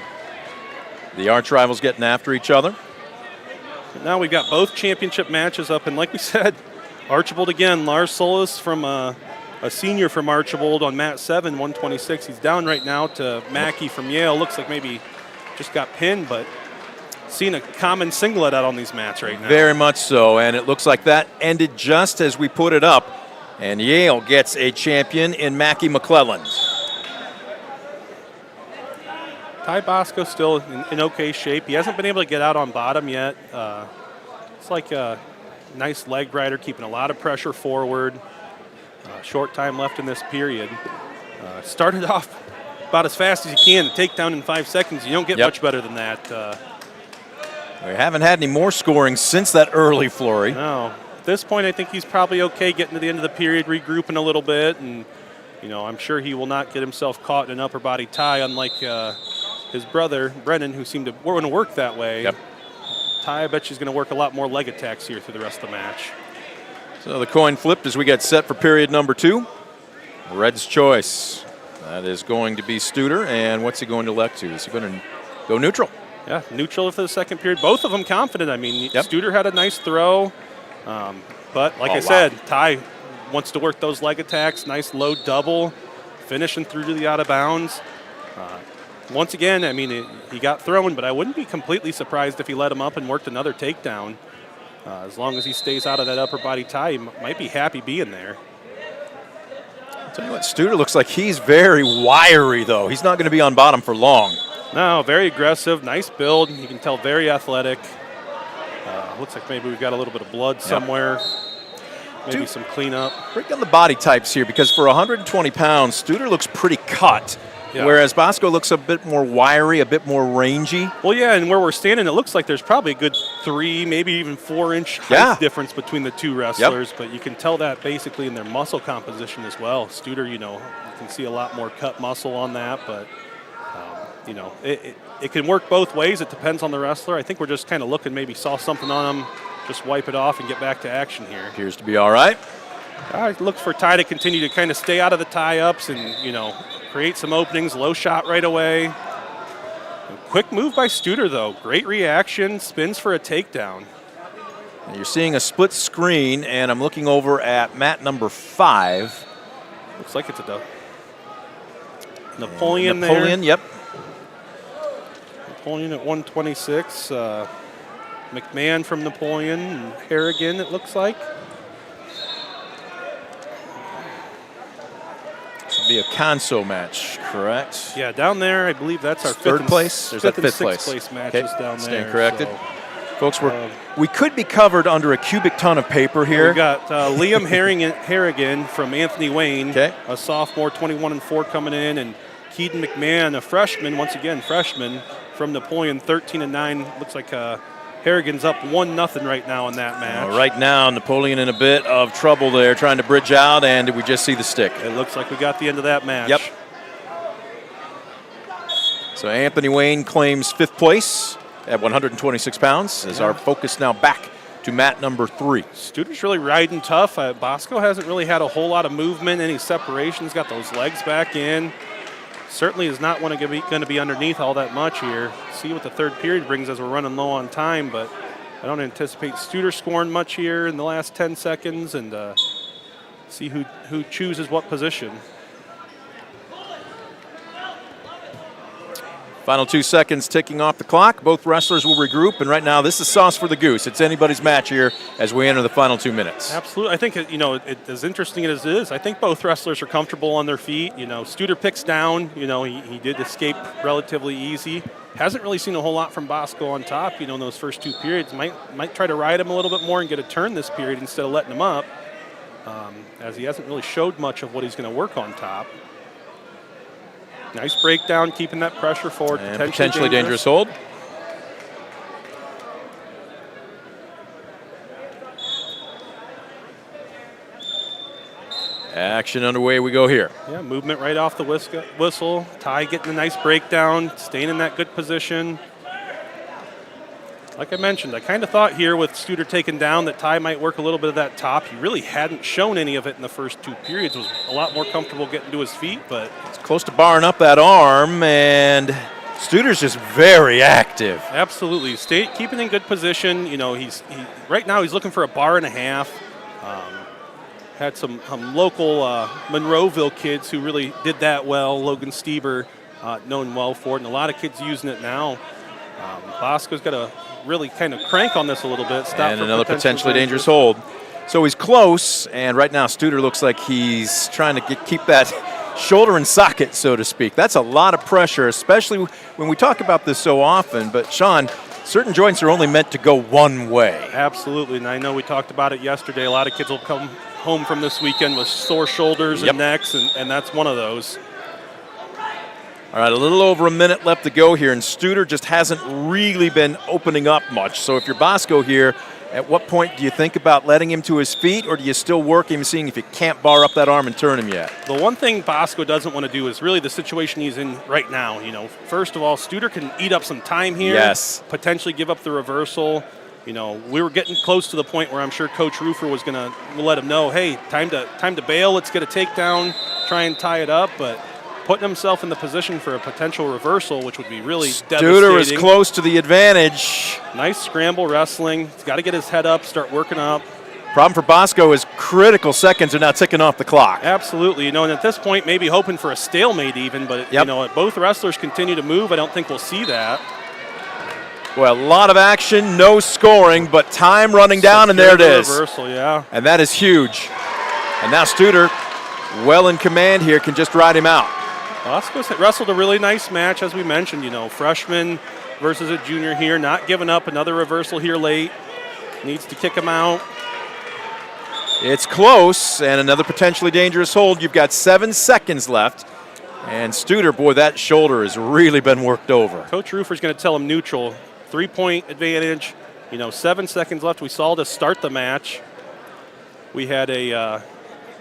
The arch rivals getting after each other. Now we've got both championship matches up, and like we said, Archibald again. Lars Solis from a senior from Archibald on mat 7, 126. He's down right now to Mackey from Yale. Looks like maybe just got pinned, but seeing a common singlet out on these mats right now. Very much so, and it looks like that ended just as we put it up. And Yale gets a champion in Mackey McClellan. Ty Bosco still in okay shape. He hasn't been able to get out on bottom yet. It's like a nice leg rider, keeping a lot of pressure forward. Short time left in this period. Started off about as fast as you can. The takedown in 5 seconds. You don't get much better than that. We haven't had any more scoring since that early flurry. No. At this point, I think he's probably okay getting to the end of the period, regrouping a little bit, and I'm sure he will not get himself caught in an upper body tie, unlike his brother Brennan, who seemed to want to work that way. Yep. Ty, I bet she's going to work a lot more leg attacks here through the rest of the match. So the coin flipped as we get set for period number 2. Red's choice. That is going to be Studer, and what's he going to elect to? Is he going to go neutral? Yeah, neutral for the second period. Both of them confident. I mean, Studer had a nice throw, but like I said, Ty wants to work those leg attacks. Nice low double, finishing through to the out of bounds. Once again, I mean, he got thrown, but I wouldn't be completely surprised if he let him up and worked another takedown. As long as he stays out of that upper body tie, he might be happy being there. I'll tell you what, Studer looks like he's very wiry, though. He's not going to be on bottom for long. No, very aggressive, nice build. You can tell very athletic. Looks like maybe we've got a little bit of blood somewhere. Maybe some cleanup. Break down the body types here, because for 120 pounds, Studer looks pretty cut. Yeah. Whereas Bosco looks a bit more wiry, a bit more rangy. Well, yeah, and where we're standing, it looks like there's probably a good 3, maybe even 4-inch height difference between the two wrestlers, but you can tell that basically in their muscle composition as well. Studer, you can see a lot more cut muscle on that, but, it can work both ways. It depends on the wrestler. I think we're just kind of looking, maybe saw something on him, just wipe it off and get back to action here. Appears to be all right. Look for Ty to continue to kind of stay out of the tie-ups and, create some openings, low shot right away. And quick move by Studer, though. Great reaction, spins for a takedown. And you're seeing a split screen, and I'm looking over at mat number 5. Looks like it's a Napoleon there. Napoleon, yep. Napoleon at 126. McMahon from Napoleon and Harrigan, it looks like. Be a Conso match, correct? Yeah, down there, I believe that's our third place. There's that fifth place matches down there. Stand corrected. So, folks, we could be covered under a cubic ton of paper here. We got Liam Harrigan from Anthony Wayne, a sophomore, 21-4 coming in, and Keaton McMahon, a freshman, once again freshman from Napoleon, 13-9. Looks like Harrigan's up 1-0 right now in that match. Right now, Napoleon in a bit of trouble there, trying to bridge out, and we just see the stick. It looks like we got the end of that match. Yep. So Anthony Wayne claims 5th place at 126 pounds. As our focus now back to mat number 3. Studer's really riding tough. Bosco hasn't really had a whole lot of movement, any separations, got those legs back in. Certainly is not going to be underneath all that much here. See what the third period brings as we're running low on time, but I don't anticipate Studer scoring much here in the last 10 seconds, and see who chooses what position. Final 2 seconds ticking off the clock. Both wrestlers will regroup, and right now this is sauce for the goose. It's anybody's match here as we enter the final 2 minutes. Absolutely. I think, as interesting as it is, I think both wrestlers are comfortable on their feet. Studer picks down. He did escape relatively easy. Hasn't really seen a whole lot from Bosco on top, in those first 2 periods. Might try to ride him a little bit more and get a turn this period instead of letting him up, as he hasn't really showed much of what he's going to work on top. Nice breakdown, keeping that pressure forward. And potentially dangerous hold. Action underway we go here. Yeah, movement right off the whistle. Ty getting a nice breakdown, staying in that good position. Like I mentioned, I kind of thought here with Studer taken down that Ty might work a little bit of that top. He really hadn't shown any of it in the first 2 periods. Was a lot more comfortable getting to his feet, but it's close to barring up that arm, and Studer's just very active. Absolutely. Keeping in good position. You know, right now he's looking for a bar and a half. Had some local Monroeville kids who really did that well. Logan Stieber, known well for it, and a lot of kids using it now. Bosco's got to really kind of crank on this a little bit. And another potentially dangerous hold. So he's close, and right now Studer looks like he's trying to keep that shoulder in socket, so to speak. That's a lot of pressure, especially when we talk about this so often. But, Sean, certain joints are only meant to go one way. Absolutely, and I know we talked about it yesterday. A lot of kids will come home from this weekend with sore shoulders and necks, and that's one of those. All right, a little over a minute left to go here, and Studer just hasn't really been opening up much. So if you're Bosco here, at what point do you think about letting him to his feet, or do you still work him, seeing if you can't bar up that arm and turn him yet? The one thing Bosco doesn't want to do is really the situation he's in right now. You know, first of all, Studer can eat up some time here. Yes. Potentially give up the reversal. You know, we were getting close to the point where I'm sure Coach Rufer was going to let him know, hey, time to bail. Let's get a takedown, try and tie it up. But putting himself in the position for a potential reversal, which would be really devastating. Studer is close to the advantage. Nice scramble wrestling. He's got to get his head up, start working up. Problem for Bosco is critical seconds are now ticking off the clock. Absolutely. You know, and at this point, maybe hoping for a stalemate even. But, you know, both wrestlers continue to move. I don't think we'll see that. Well, a lot of action, no scoring, but time running down, and there it is. Reversal, yeah. And that is huge. And now Studer, well in command here, can just ride him out. Bosco's wrestled a really nice match, as we mentioned. You know, freshman versus a junior here, not giving up. Another reversal here late. Needs to kick him out. It's close, and another potentially dangerous hold. You've got 7 seconds left. And Studer, boy, that shoulder has really been worked over. Coach Rufer's going to tell him neutral. 3-point advantage. You know, 7 seconds left. We saw to start the match. We had a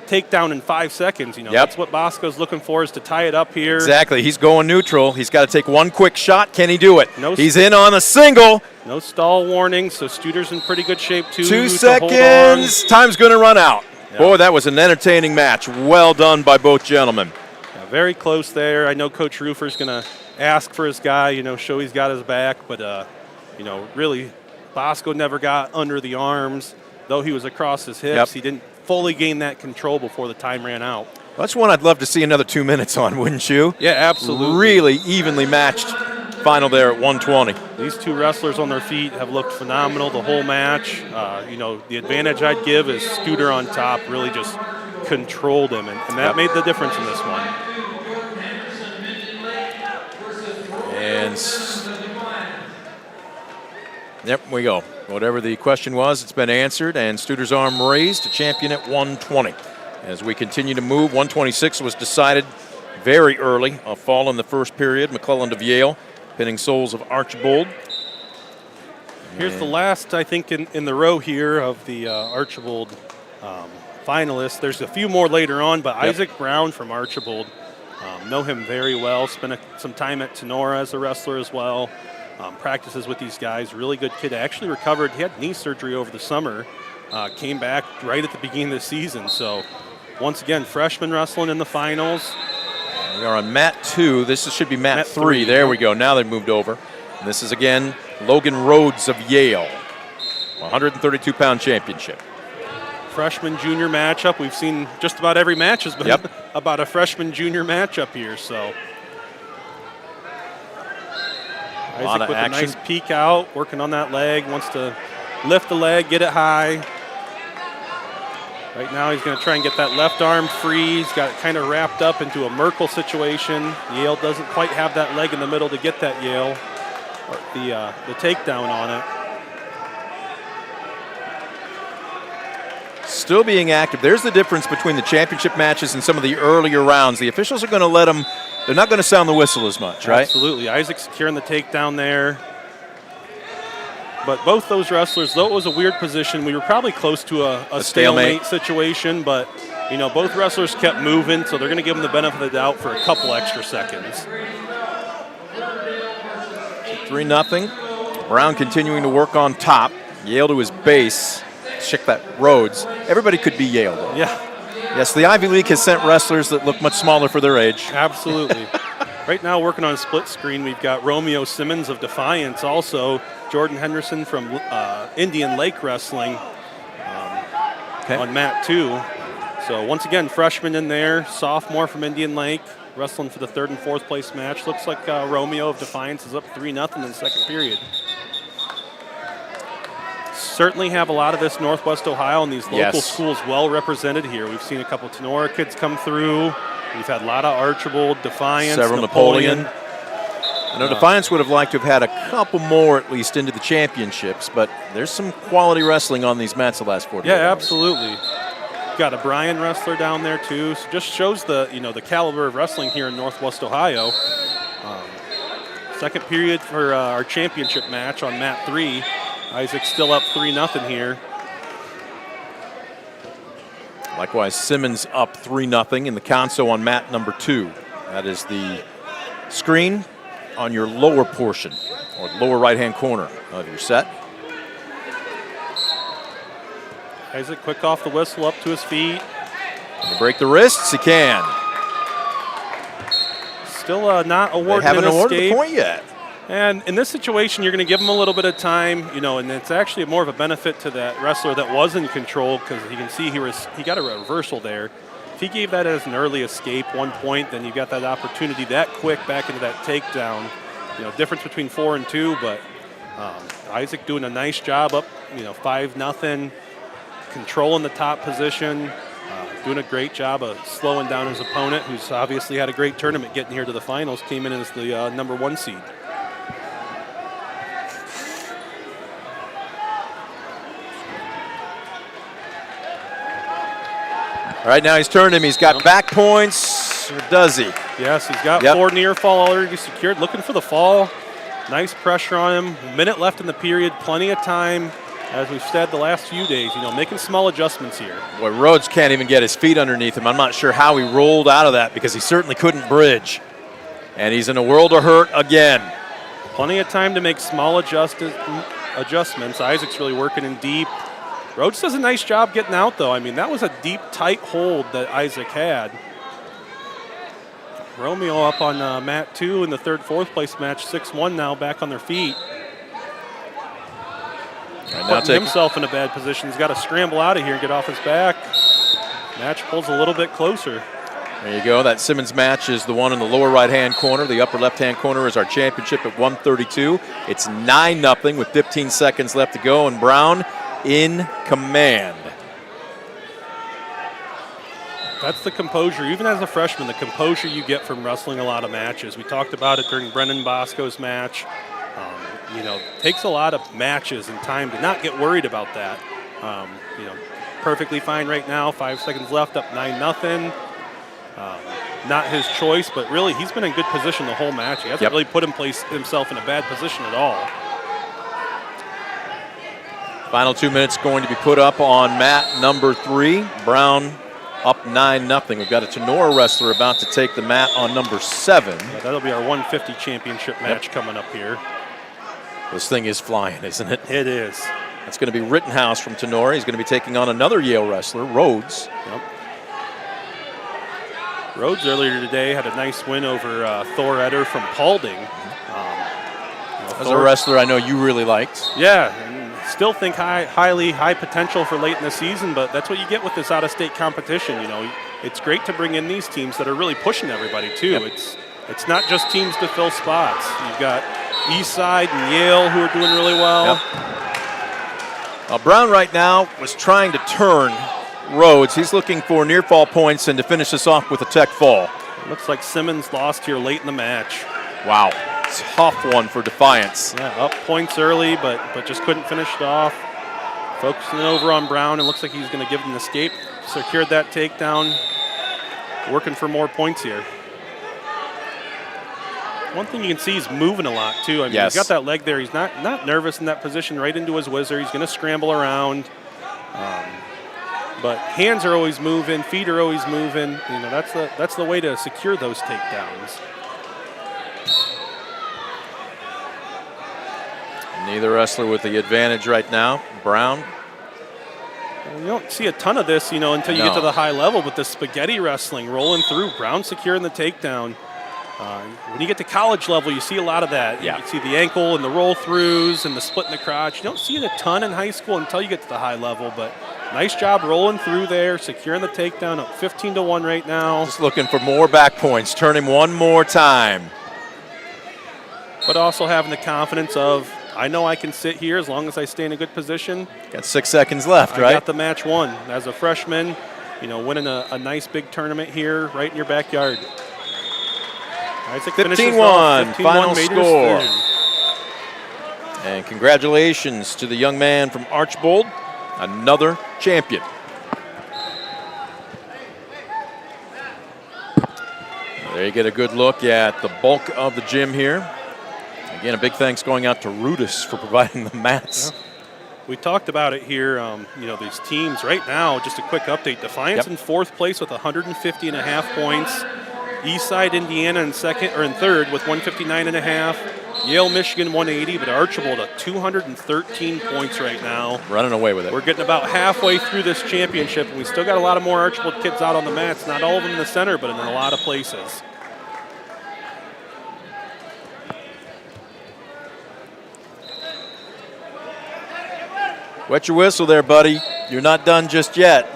takedown in 5 seconds. You know, that's what Bosco's looking for, is to tie it up here. Exactly. He's going neutral. He's got to take one quick shot. Can he do it? No, he's in on a single. No stall warning, so Studer's in pretty good shape, too. 2 seconds. Time's going to run out. Yeah. Boy, that was an entertaining match. Well done by both gentlemen. Yeah, very close there. I know Coach Rufer's going to ask for his guy, you know, show he's got his back, but, you know, really, Bosco never got under the arms. Though he was across his hips, he didn't fully gain that control before the time ran out. That's one I'd love to see another 2 minutes on, wouldn't you? Yeah, absolutely. Really evenly matched final there at 120. These two wrestlers on their feet have looked phenomenal the whole match. You know, the advantage I'd give is Studer on top really just controlled him, and that made the difference in this one. And yep, we go. Whatever the question was, it's been answered, and Studer's arm raised to champion at 120. As we continue to move, 126 was decided very early. A fall in the first period. McClelland of Yale pinning Souls of Archbold. Here's the last, I think, in the row here of the Archbold finalists. There's a few more later on, but Isaac Brown from Archbold, know him very well. Spent some time at Tenora as a wrestler as well. Practices with these guys. Really good kid. Actually recovered. He had knee surgery over the summer. Came back right at the beginning of the season. So, once again, freshman wrestling in the finals. We are on mat 2. This should be mat 3. There we go. Now they've moved over. And this is, again, Logan Rhodes of Yale. 132-pound championship. Freshman-junior matchup. We've seen just about every match has been about a freshman-junior matchup here. So, Isaac with a nice peek out, working on that leg, wants to lift the leg, get it high. Right now he's going to try and get that left arm free. He's got it kind of wrapped up into a Merkle situation. Yale doesn't quite have that leg in the middle to get that Yale, or the takedown on it. Still being active. There's the difference between the championship matches and some of the earlier rounds. The officials are going to let them, they're not going to sound the whistle as much, right? Absolutely. Isaac securing the takedown there. But both those wrestlers, though it was a weird position, we were probably close to a stalemate situation, but, you know, both wrestlers kept moving, so they're going to give them the benefit of the doubt for a couple extra seconds. 3-0. Brown continuing to work on top. Yale to his base. Check that Rhodes. Everybody could be Yale, though. Yeah. Yes, the Ivy League has sent wrestlers that look much smaller for their age. Absolutely. Right now, working on a split screen, we've got Romeo Simmons of Defiance, also Jordan Henderson from Indian Lake Wrestling on mat 2. So once again, freshman in there, sophomore from Indian Lake, wrestling for the 3rd and 4th place match. Looks like Romeo of Defiance is up 3-0 in the second period. Certainly have a lot of this Northwest Ohio and these local schools well represented here. We've seen a couple of Tenora kids come through. We've had a lot of Archibald, Defiance, several Napoleon. I know Defiance would have liked to have had a couple more at least into the championships, but there's some quality wrestling on these mats the last 48 hours. Absolutely. Got a Bryan wrestler down there too. So just shows the the caliber of wrestling here in Northwest Ohio. Second period for our championship match on mat 3. Isaac's still up 3-0 here. Likewise, Simmons up 3-0 in the console on mat number 2. That is the screen on your lower portion, or lower right-hand corner of your set. Isaac quick off the whistle, up to his feet. Can he break the wrists? He can. Still not awarded They haven't an awarded escape. the point yet. And in this situation, you're going to give him a little bit of time, and it's actually more of a benefit to that wrestler that was in control, because you can see he got a reversal there. If he gave that as an early escape 1 point, then you got that opportunity that quick back into that takedown. Difference between 4 and 2, but Isaac doing a nice job up, 5-0, controlling the top position, doing a great job of slowing down his opponent, who's obviously had a great tournament getting here to the finals, came in as the number 1 seed. All right, now he's turned him. He's got back points, or does he? Yes, he's got 4 near fall already secured. Looking for the fall. Nice pressure on him. A minute left in the period. Plenty of time, as we've said the last few days, making small adjustments here. Boy, Rhodes can't even get his feet underneath him. I'm not sure how he rolled out of that, because he certainly couldn't bridge. And he's in a world of hurt again. Plenty of time to make small adjustments. Isaac's really working in deep. Rhodes does a nice job getting out, though. I mean, that was a deep, tight hold that Isaac had. Romeo up on mat 2 in the 3rd, 4th place match, 6-1 now, back on their feet. Putting himself in a bad position. He's got to scramble out of here and get off his back. Match pulls a little bit closer. There you go. That Simmons match is the one in the lower right-hand corner. The upper left-hand corner is our championship at 132. It's 9-0 with 15 seconds left to go, and Brown in command. That's the composure, even as a freshman, the composure you get from wrestling a lot of matches. We talked about it during Brendan Bosco's match. Takes a lot of matches and time to not get worried about that. Perfectly fine right now, 5 seconds left, up 9-0. Not his choice, but really he's been in good position the whole match. He hasn't really put himself in a bad position at all. Final 2 minutes going to be put up on mat number 3. Brown up 9-0. We've got a Tenora wrestler about to take the mat on number 7. Yeah, that'll be our 150 championship match coming up here. This thing is flying, isn't it? It is. It's going to be Rittenhouse from Tenora. He's going to be taking on another Yale wrestler, Rhodes. Rhodes earlier today had a nice win over Thor Eder from Paulding. As a wrestler I know you really liked. Yeah, and still think high potential for late in the season, but that's what you get with this out-of-state competition. It's great to bring in these teams that are really pushing everybody too. It's not just teams to fill spots. You've got Eastside and Yale who are doing really well. Brown right now was trying to turn Rhodes. He's looking for near fall points and to finish this off with a tech fall. Looks like Simmons lost here late in the match. Wow, tough one for Defiance. Yeah, up points early, but just couldn't finish it off. Focusing over on Brown, it looks like he's going to give an escape. Secured that takedown. Working for more points here. One thing you can see, he's moving a lot too. I mean, he's got that leg there. He's not nervous in that position, right into his whizzer. He's going to scramble around. But hands are always moving, feet are always moving. That's the way to secure those takedowns. Neither wrestler with the advantage right now. Brown. You don't see a ton of this, until you get to the high level, but the spaghetti wrestling rolling through. Brown securing the takedown. When you get to college level, you see a lot of that. Yeah. You see the ankle and the roll-throughs and the split in the crotch. You don't see it a ton in high school until you get to the high level, but nice job rolling through there, securing the takedown, up 15-1 right now. Just looking for more back points. Turn him one more time. But also having the confidence of, I know I can sit here as long as I stay in a good position. Got 6 seconds left, I right? got the match won. As a freshman, winning a nice big tournament here right in your backyard. Isaac 15-1, final major score. decision. And congratulations to the young man from Archbold, another champion. There you get a good look at the bulk of the gym here. Again, a big thanks going out to Rudis for providing the mats. Yeah. We talked about it here, these teams right now, just a quick update. Defiance in 4th place with 150.5 points. Eastside, Indiana in third with 159.5. Yale, Michigan 180, but Archibald at 213 points right now. Running away with it. We're getting about halfway through this championship, and we still got a lot of more Archibald kids out on the mats. Not all of them in the center, but in a lot of places. Wet your whistle there, buddy. You're not done just yet.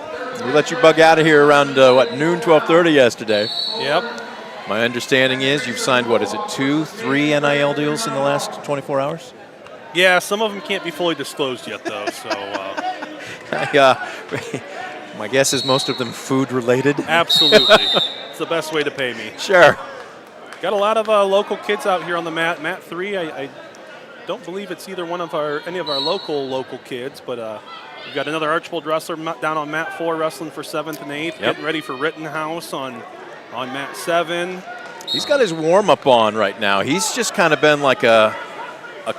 We let you bug out of here around, noon, 12:30 yesterday. Yep. My understanding is you've signed, 2, 3 NIL deals in the last 24 hours? Yeah, some of them can't be fully disclosed yet, though. So, my guess is most of them food-related. absolutely. It's the best way to pay me. Sure. Got a lot of local kids out here on the mat. Mat 3, I don't believe it's either any of our local kids, but we've got another Archibald wrestler down on mat 4 wrestling for 7th and 8th, getting ready for Rittenhouse on mat 7. He's got his warm-up on right now. He's just kind of been like a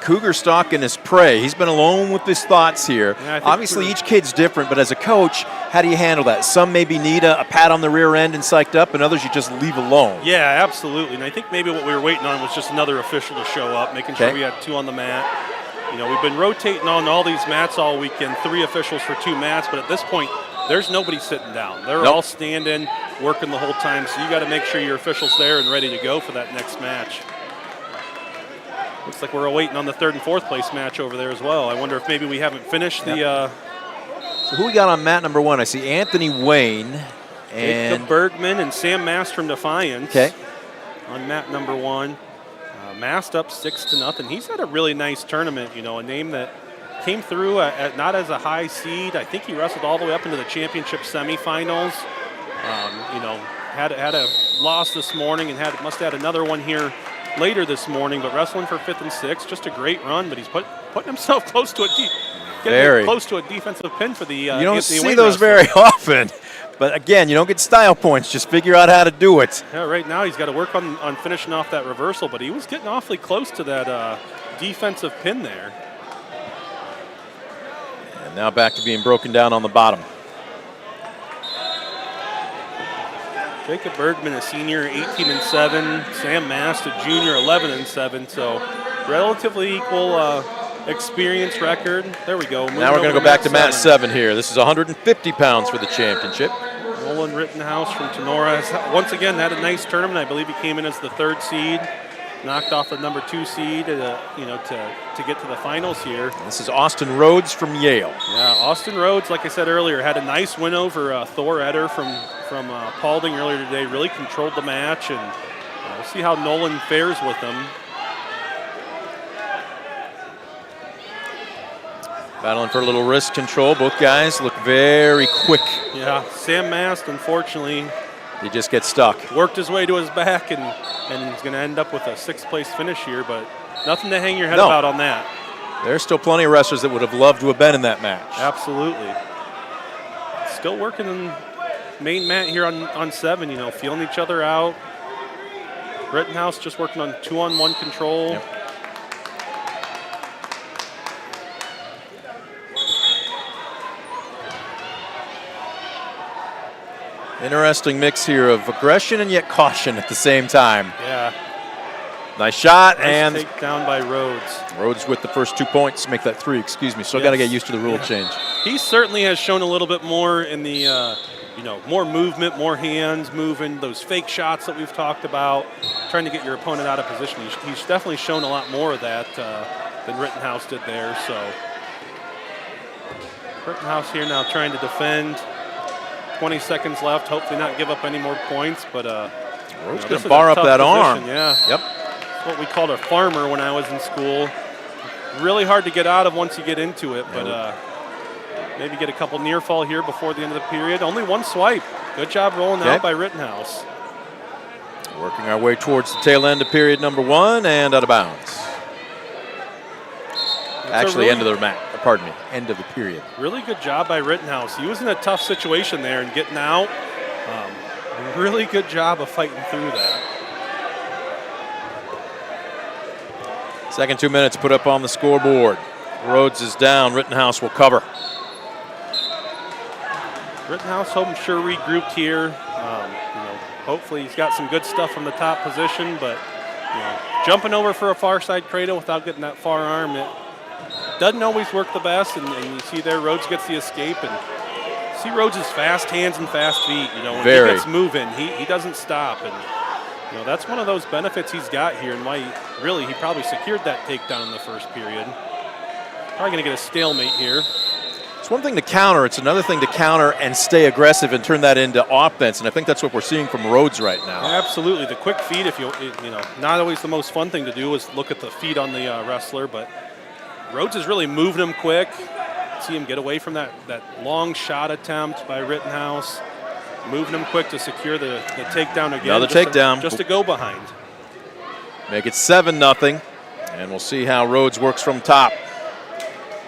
cougar stalking his prey. He's been alone with his thoughts here. Yeah, Obviously, each kid's different, but as a coach, how do you handle that? Some maybe need a pat on the rear end and psyched up, and others you just leave alone. Yeah, absolutely. And I think maybe what we were waiting on was just another official to show up, making sure we had 2 on the mat. We've been rotating on all these mats all weekend, 3 officials for 2 mats, but at this point, there's nobody sitting down. They're all standing, working the whole time, so you got to make sure your official's there and ready to go for that next match. Looks like we're waiting on the 3rd and 4th place match over there as well. I wonder if maybe we haven't finished the... So who we got on mat number 1? I see Anthony Wayne and Jacob Bergman and Sam Mast from Defiance. Okay. On mat number 1. Mast up 6-0. He's had a really nice tournament, a name that came through not as a high seed. I think he wrestled all the way up into the championship semifinals. Had a loss this morning and must have had another one here later this morning, but wrestling for 5th and 6th, just a great run, but he's putting himself close to a defensive pin for the you don't Anthony see Wayne those wrestler. very often. But again, you don't get style points. Just figure out how to do it. Yeah, right now he's got to work on finishing off that reversal, but he was getting awfully close to that defensive pin there. And now back to being broken down on the bottom. Jacob Bergman, a senior, 18-7. Sam Mast, a junior, 11-7. So relatively equal experience record. There we go. Now we're going to go back to mat 7 here. This is 150 pounds for the championship. Nolan Rittenhouse from Tenora has once again had a nice tournament. I believe he came in as the 3rd seed, knocked off the number 2 seed, to get to the finals here. This is Austin Rhodes from Yale. Yeah, Austin Rhodes, like I said earlier, had a nice win over Thor Eder from Paulding earlier today. Really controlled the match, and we'll see how Nolan fares with him. Battling for a little wrist control. Both guys look very quick. Yeah, Sam Mast, unfortunately, He just gets stuck. worked his way to his back, and he's going to end up with a 6th place finish here, but nothing to hang your head about on that. There's still plenty of wrestlers that would have loved to have been in that match. Absolutely. Still working in main mat here on 7, feeling each other out. Rittenhouse just working on 2-on-1 control. Yep. Interesting mix here of aggression and yet caution at the same time. Yeah. Nice shot, Nice and takedown by Rhodes. Rhodes with the first 2 points, make that 3, excuse me. Still got to get used to the rule change. He certainly has shown a little bit more in the more movement, more hands moving, those fake shots that we've talked about, trying to get your opponent out of position. He's definitely shown a lot more of that than Rittenhouse did there. So Rittenhouse here now trying to defend. 20 seconds left. Hopefully not give up any more points, but Rhodes going to bar up that arm. Yeah. Yep. That's what we called a farmer when I was in school. Really hard to get out of once you get into it, but maybe get a couple near fall here before the end of the period. Only one swipe. Good job rolling out by Rittenhouse. Working our way towards the tail end of period number 1 and out of bounds. Actually, end of the match. Pardon me, end of the period. Really good job by Rittenhouse. He was in a tough situation there and getting out. Really good job of fighting through that. Second 2 minutes put up on the scoreboard. Rhodes is down. Rittenhouse will cover. Rittenhouse, I'm sure, regrouped here. Hopefully he's got some good stuff from the top position, but jumping over for a far side cradle without getting that far arm, it doesn't always work the best. And you see there, Rhodes gets the escape, and see Rhodes' fast hands and fast feet. When he gets moving, he doesn't stop, and that's one of those benefits he's got here, and why he probably secured that takedown in the first period. Probably going to get a stalemate here. It's one thing to counter. It's another thing to counter and stay aggressive and turn that into offense. And I think that's what we're seeing from Rhodes right now. Absolutely. The quick feet, not always the most fun thing to do is look at the feet on the wrestler, but Rhodes is really moving him quick. See him get away from that long shot attempt by Rittenhouse. Moving him quick to secure the takedown again. Another takedown. Just to go behind. Make it 7-0. And we'll see how Rhodes works from top.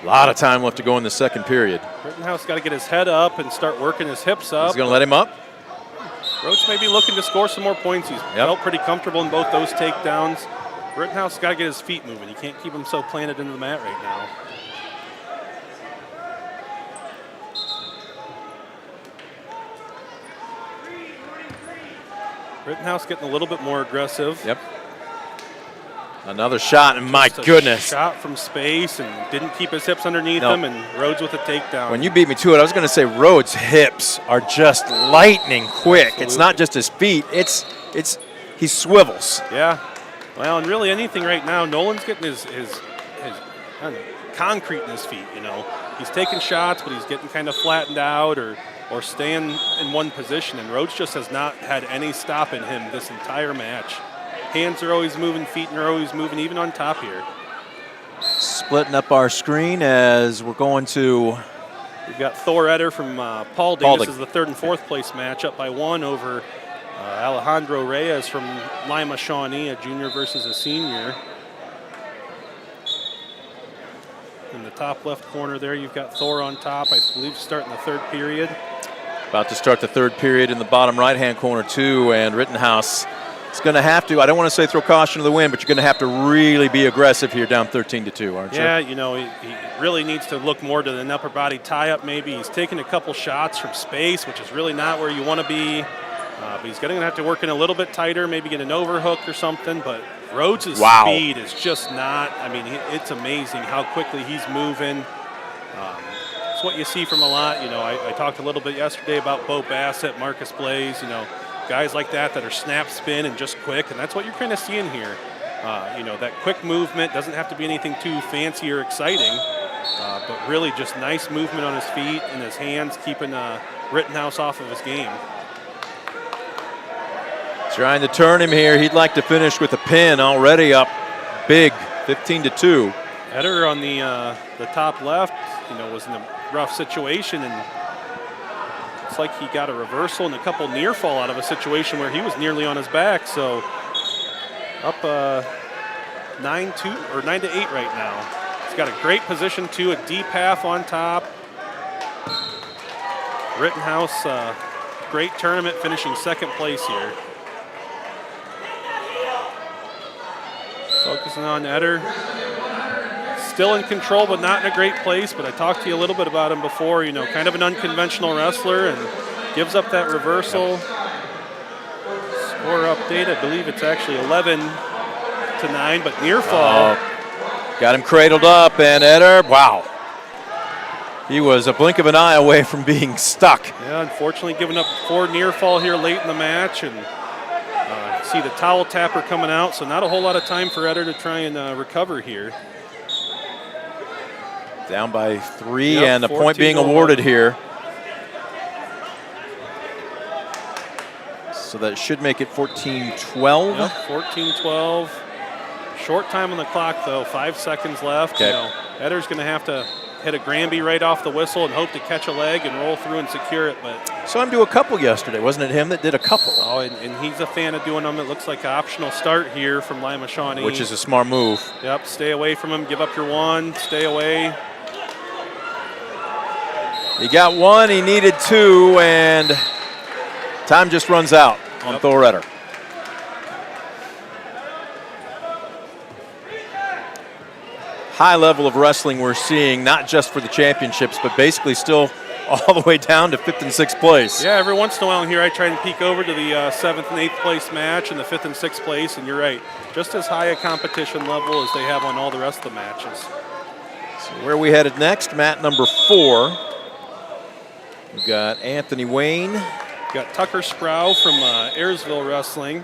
A lot of time left to go in the second period. Rittenhouse got to get his head up and start working his hips up. He's going to let him up. Rhodes may be looking to score some more points. He's felt pretty comfortable in both those takedowns. Rittenhouse got to get his feet moving. You can't keep him so planted into the mat right now. Rittenhouse getting a little bit more aggressive. Yep. Another shot, and my goodness. Shot from space and didn't keep his hips underneath him, and Rhodes with a takedown. When you beat me to it, I was going to say Rhodes' hips are just lightning quick. Absolutely. It's not just his feet. He swivels. Yeah. Well, and really anything right now, Nolan's getting his kind of concrete in his feet, He's taking shots, but he's getting kind of flattened out or staying in one position, and Rhodes just has not had any stop in him this entire match. Hands are always moving, feet are always moving, even on top here. Splitting up our screen as we're going to... We've got Thor Eder from Paulding. This is the third and fourth place match, up by 1 over Alejandro Reyes from Lima Shawnee, a junior versus a senior. In the top left corner there, you've got Thor on top, I believe starting the third period. About to start the third period in the bottom right-hand corner too, and Rittenhouse is going to have to, I don't want to say throw caution to the wind, but you're going to have to really be aggressive here down 13-2, aren't you? Yeah, he really needs to look more to an upper body tie-up maybe. He's taking a couple shots from space, which is really not where you want to be. But he's going to have to work in a little bit tighter, maybe get an overhook or something. But Rhodes' speed is just not, it's amazing how quickly he's moving. It's what you see from a lot. I talked a little bit yesterday about Bo Bassett, Marcus Blaze, guys like that are snap spin and just quick, and that's what you're kind of seeing here. That quick movement doesn't have to be anything too fancy or exciting, but really just nice movement on his feet and his hands, keeping Rittenhouse off of his game. Trying to turn him here. He'd like to finish with a pin, already up big, 15-2. Eder on the top left, was in a rough situation, and it's like he got a reversal and a couple near fall out of a situation where he was nearly on his back. So up 9-2 or 9-8 right now. He's got a great position too, a deep half on top. Rittenhouse, great tournament, finishing second place here. Focusing on Eder. Still in control, but not in a great place. But I talked to you a little bit about him before, kind of an unconventional wrestler, and gives up that reversal. Score update, I believe it's actually 11-9, but near fall. Got him cradled up, and Eder, wow. He was a blink of an eye away from being stuck. Yeah, unfortunately giving up 4 near fall here late in the match, and see the towel tapper coming out, so not a whole lot of time for Eder to try and recover here. Down by 3, Yep, and a point being 14-11. awarded here. So that should make it 14-12. Yep, 14-12. Short time on the clock, though. 5 seconds left. Okay. You know, Eder's going to have to hit a Granby right off the whistle and hope to catch a leg and roll through and secure it. But Saw him do a couple yesterday. Wasn't it him that did a couple? oh, and he's a fan of doing them. It looks like an optional start here from Lima Shawnee. Which is a smart move. Yep, stay away from him. Give up your 1. Stay away. He got 1, he needed 2, and time just runs out on Yep. Thor Eder. High level of wrestling we're seeing, not just for the championships, but basically still all the way down to 5th and 6th place. Yeah, every once in a while here I try and peek over to the 7th and 8th place match and the 5th and 6th place, and you're right. Just as high a competition level as they have on all the rest of the matches. So where are we headed next? Mat number 4. We've got Anthony Wayne. Got Tucker Sproul from Ayersville Wrestling.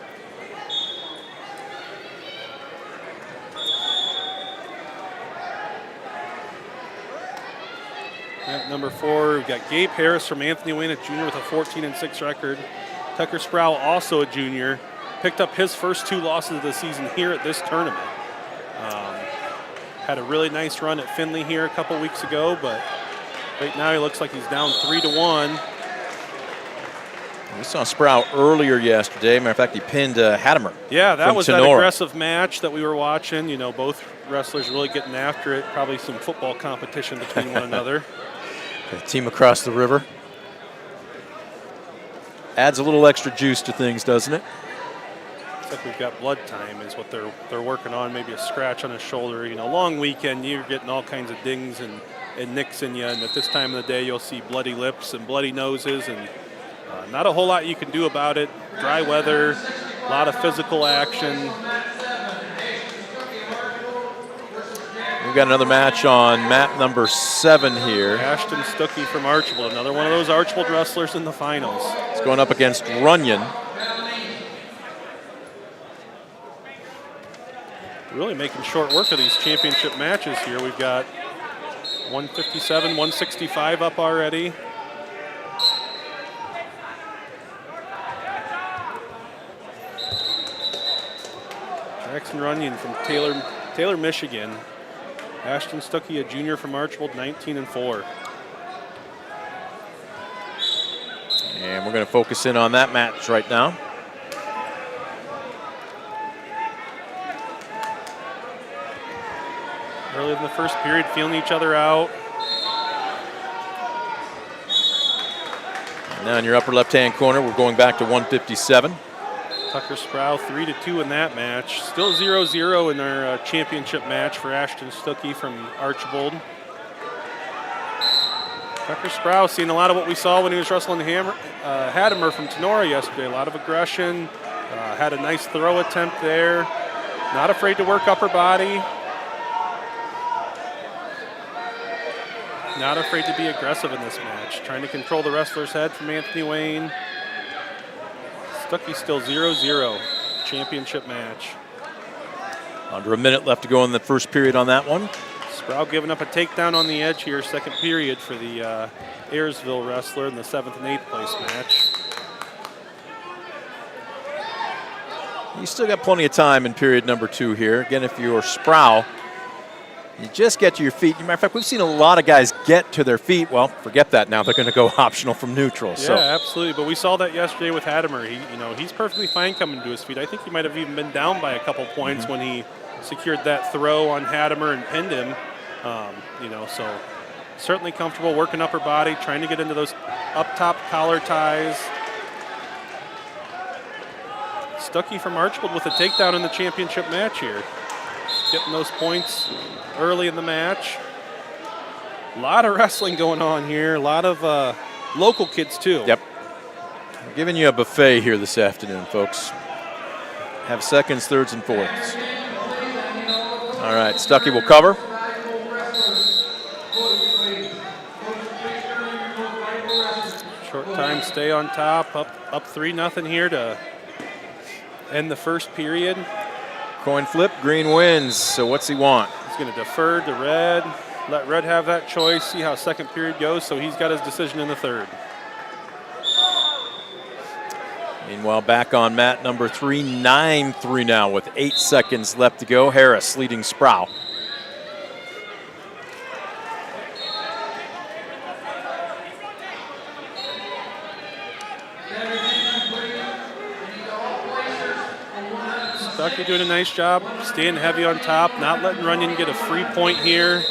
At number 4, we've got Gabe Harris from Anthony Wayne, a junior with a 14-6 record. Tucker Sproul, also a junior, picked up his first 2 losses of the season here at this tournament. Had a really nice run at Findlay here a couple weeks ago, but right now he looks like he's down 3-1. We saw Sproul earlier yesterday. Matter of fact, he pinned Hattemer. Yeah, that from was Tenora. that aggressive match that we were watching. You know, both wrestlers really getting after it. Probably some football competition between one another. A team across the river. Adds a little extra juice to things, doesn't it? Looks like we've got blood time is what they're working on. Maybe a scratch on his shoulder. You know, long weekend, you're getting all kinds of dings and nicks in you. And at this time of the day, you'll see bloody lips and bloody noses, and not a whole lot you can do about it. Dry weather, a lot of physical action. We've got another match on mat number 7 here. Ashton Stuckey from Archibald, another one of those Archibald wrestlers in the finals. It's going up against Runyon. Really making short work of these championship matches here. We've got 157, 165 up already. Jackson Runyon from Taylor, Michigan. Ashton Stuckey, a junior from Archibald, 19-4. And we're going to focus in on that match right now. Early in the first period, feeling each other out. And now in your upper left-hand corner, we're going back to 157. Tucker Sproul 3-2 in that match. Still 0-0 in our championship match for Ashton Stuckey from Archibald. Tucker Sproul seeing a lot of what we saw when he was wrestling Hattemer from Tenora yesterday. A lot of aggression. Had a nice throw attempt there. Not afraid to work upper body. Not afraid to be aggressive in this match. Trying to control the wrestler's head from Anthony Wayne. Stuckey still 0-0, championship match. Under a minute left to go in the first period on that one. Sproul giving up a takedown on the edge here, second period for the Ayersville wrestler in the 7th and 8th place match. You still got plenty of time in period number 2 here. Again, if you're Sproul, you just get to your feet. Matter of fact, we've seen a lot of guys get to their feet. Well, forget that now. They're going to go optional from neutral. Yeah, So absolutely. But we saw that yesterday with Hattemer. He's perfectly fine coming to his feet. I think he might have even been down by a couple points when he secured that throw on Hattemer and pinned him. So certainly comfortable working upper body, trying to get into those up top collar ties. Stuckey from Archibald with a takedown in the championship match here. Getting those points early in the match. A lot of wrestling going on here. A lot of local kids too. Yep. We're giving you a buffet here this afternoon, folks. Have seconds, thirds, and fourths. All right, Stuckey will cover. stay on top, up 3-0 here to end the first period. Coin flip, green wins. So what's he want? He's going to defer to red, let red have that choice, see how second period goes, so he's got his decision in the third. Meanwhile, back on mat number 3, 9-3 now with 8 seconds left to go. Harris leading Sproul. Stuckey doing a nice job, staying heavy on top, not letting Runyon get a free point here.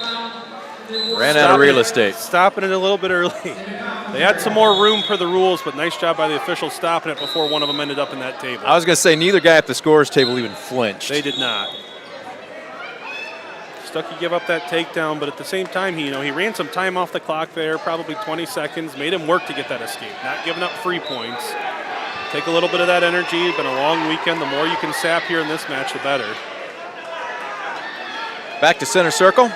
Ran out of real estate. Stopping it a little bit early. They had some more room per the rules, but nice job by the officials stopping it before one of them ended up in that table. I was going to say, neither guy at the scorer's table even flinched. They did not. Stuckey gave up that takedown, but at the same time, he ran some time off the clock there, probably 20 seconds, made him work to get that escape, not giving up free points. Take a little bit of that energy. It's been a long weekend. The more you can sap here in this match, the better. Back to center circle.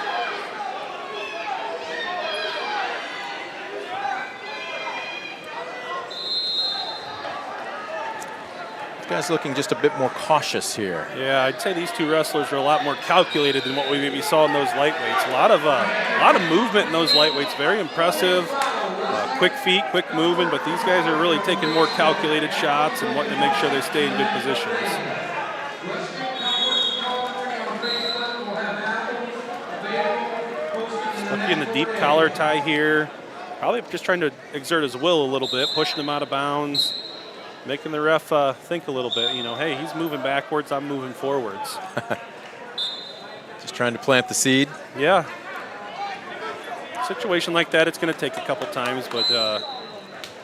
Guy's looking just a bit more cautious here. Yeah, I'd say these two wrestlers are a lot more calculated than what we maybe saw in those lightweights. A lot of movement in those lightweights. Very impressive. Quick feet, quick movement, but these guys are really taking more calculated shots and wanting to make sure they stay in good positions. Stuckey in the deep collar tie here. Probably just trying to exert his will a little bit, pushing him out of bounds. Making the ref think a little bit, hey, he's moving backwards, I'm moving forwards. Just trying to plant the seed. Yeah. Situation like that, it's going to take a couple times, but,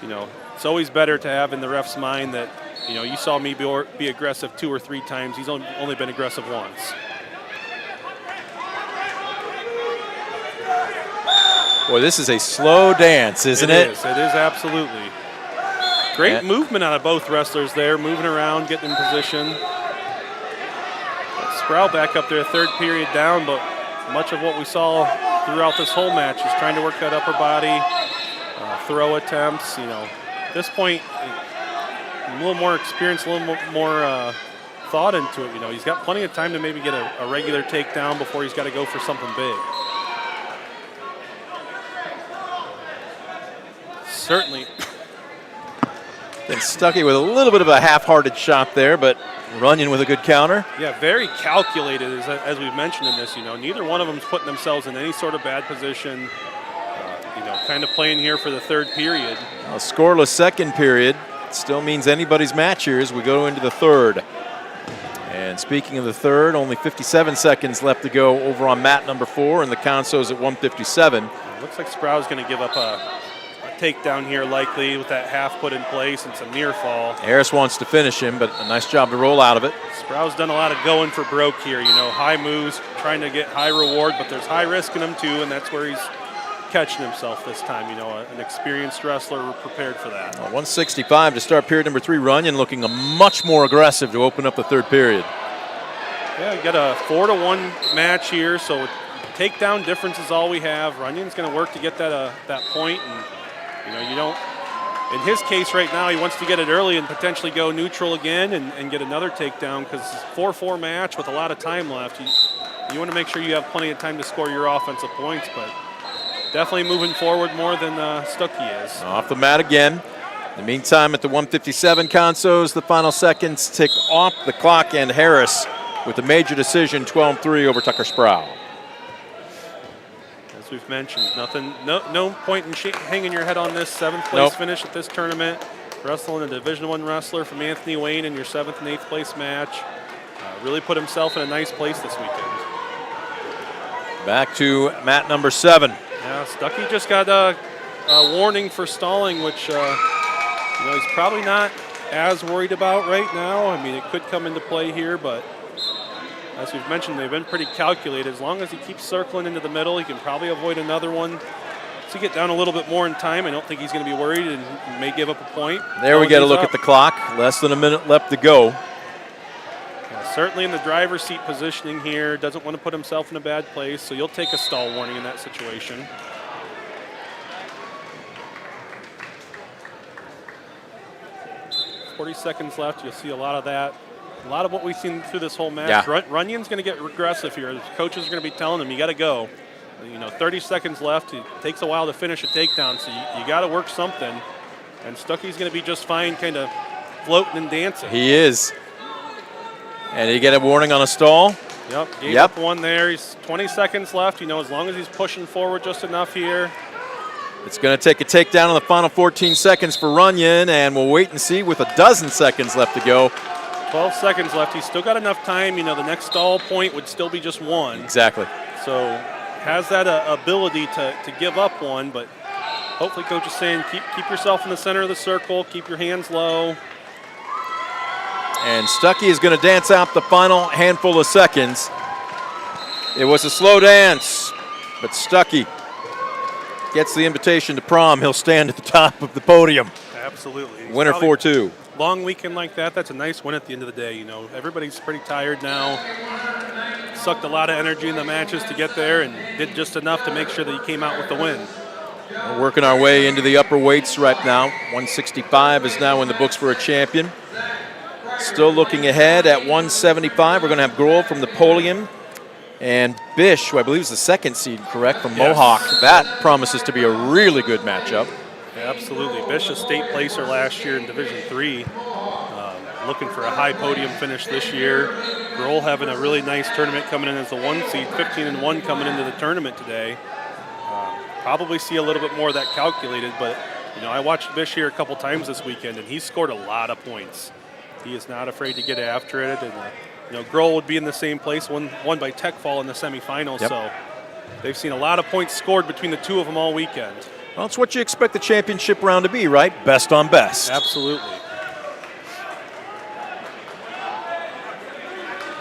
it's always better to have in the ref's mind that, you saw me be aggressive 2 or 3 times. He's only been aggressive once. Boy, this is a slow dance, isn't it? It is absolutely. Great movement out of both wrestlers there, moving around, getting in position. Sproul back up there, third period down, but much of what we saw throughout this whole match is trying to work that upper body, throw attempts. At this point, a little more experience, a little more thought into it. He's got plenty of time to maybe get a regular takedown before he's got to go for something big. Certainly. Then Stuckey with a little bit of a half-hearted shot there, but Runyon with a good counter. Yeah, very calculated, as we've mentioned in this. Neither one of them's putting themselves in any sort of bad position. Kind of playing here for the third period. A scoreless second period still means anybody's match here as we go into the third. And speaking of the third, only 57 seconds left to go over on mat number 4, and the conso's at 157. Looks like Sproul's going to give up a takedown here, likely, with that half put in place. It's a near fall. Harris wants to finish him, but a nice job to roll out of it. Sproul's done a lot of going for broke here. High moves, trying to get high reward, but there's high risk in him too, and that's where he's catching himself this time. An experienced wrestler prepared for that. 165 to start period number 3. Runyon looking much more aggressive to open up the third period. Yeah, we got a 4-1 match here, so takedown difference is all we have. Runyon's going to work to get that point, and you don't. In his case right now, he wants to get it early and potentially go neutral again and get another takedown, because it's a 4-4 match with a lot of time left. You want to make sure you have plenty of time to score your offensive points, but definitely moving forward more than Stuckey is. Off the mat again. In the meantime, at the 157 consos, the final seconds tick off the clock, and Harris with a major decision, 12-3 over Tucker Sproul. As we've mentioned, no point in hanging your head on this 7th place finish at this tournament. Wrestling a Division I wrestler from Anthony Wayne in your 7th and 8th place match. Really put himself in a nice place this weekend. Back to mat number 7. Yeah, Stuckey just got a warning for stalling, which he's probably not as worried about right now. I mean, it could come into play here, but as we've mentioned, they've been pretty calculated. As long as he keeps circling into the middle, he can probably avoid another one. To get down a little bit more in time, I don't think he's going to be worried and may give up a point. There we get a look at the clock. Less than a minute left to go. Yeah, certainly in the driver's seat positioning here. Doesn't want to put himself in a bad place, so you'll take a stall warning in that situation. 40 seconds left. You'll see a lot of that. A lot of what we've seen through this whole match. Yeah. Runyon's going to get aggressive here. The coaches are going to be telling him, you got to go. 30 seconds left. It takes a while to finish a takedown, so you got to work something. And Stuckey's going to be just fine, kind of floating and dancing. He is. And he get a warning on a stall. Yep, gave up one there. He's 20 seconds left. As long as he's pushing forward just enough here. It's going to take a takedown in the final 14 seconds for Runyon, and we'll wait and see with a dozen seconds left to go. 12 seconds left. He's still got enough time. The next stall point would still be just one. Exactly. So has that ability to give up one, but hopefully coach is saying keep yourself in the center of the circle, keep your hands low. And Stuckey is going to dance out the final handful of seconds. It was a slow dance, but Stuckey gets the invitation to prom. He'll stand at the top of the podium. Absolutely. He's Winner 4-2. Long weekend like that's a nice win at the end of the day. Everybody's pretty tired now. Sucked a lot of energy in the matches to get there and did just enough to make sure that he came out with the win. We're working our way into the upper weights right now. 165 is now in the books for a champion. Still looking ahead at 175. We're going to have Grohl from Napoleon and Bish, who I believe is the second seed, correct, from Mohawk. That promises to be a really good matchup. Yeah, absolutely. Bish, a state placer last year in Division III. Looking for a high podium finish this year. Grohl having a really nice tournament coming in as the 1 seed, 15-1 coming into the tournament today. Probably see a little bit more of that calculated, but I watched Bish here a couple times this weekend, and he's scored a lot of points. He is not afraid to get after it, and Grohl would be in the same place, won by tech fall in the semifinals. Yep. So they've seen a lot of points scored between the two of them all weekend. Well, it's what you expect the championship round to be, right? Best on best. Absolutely.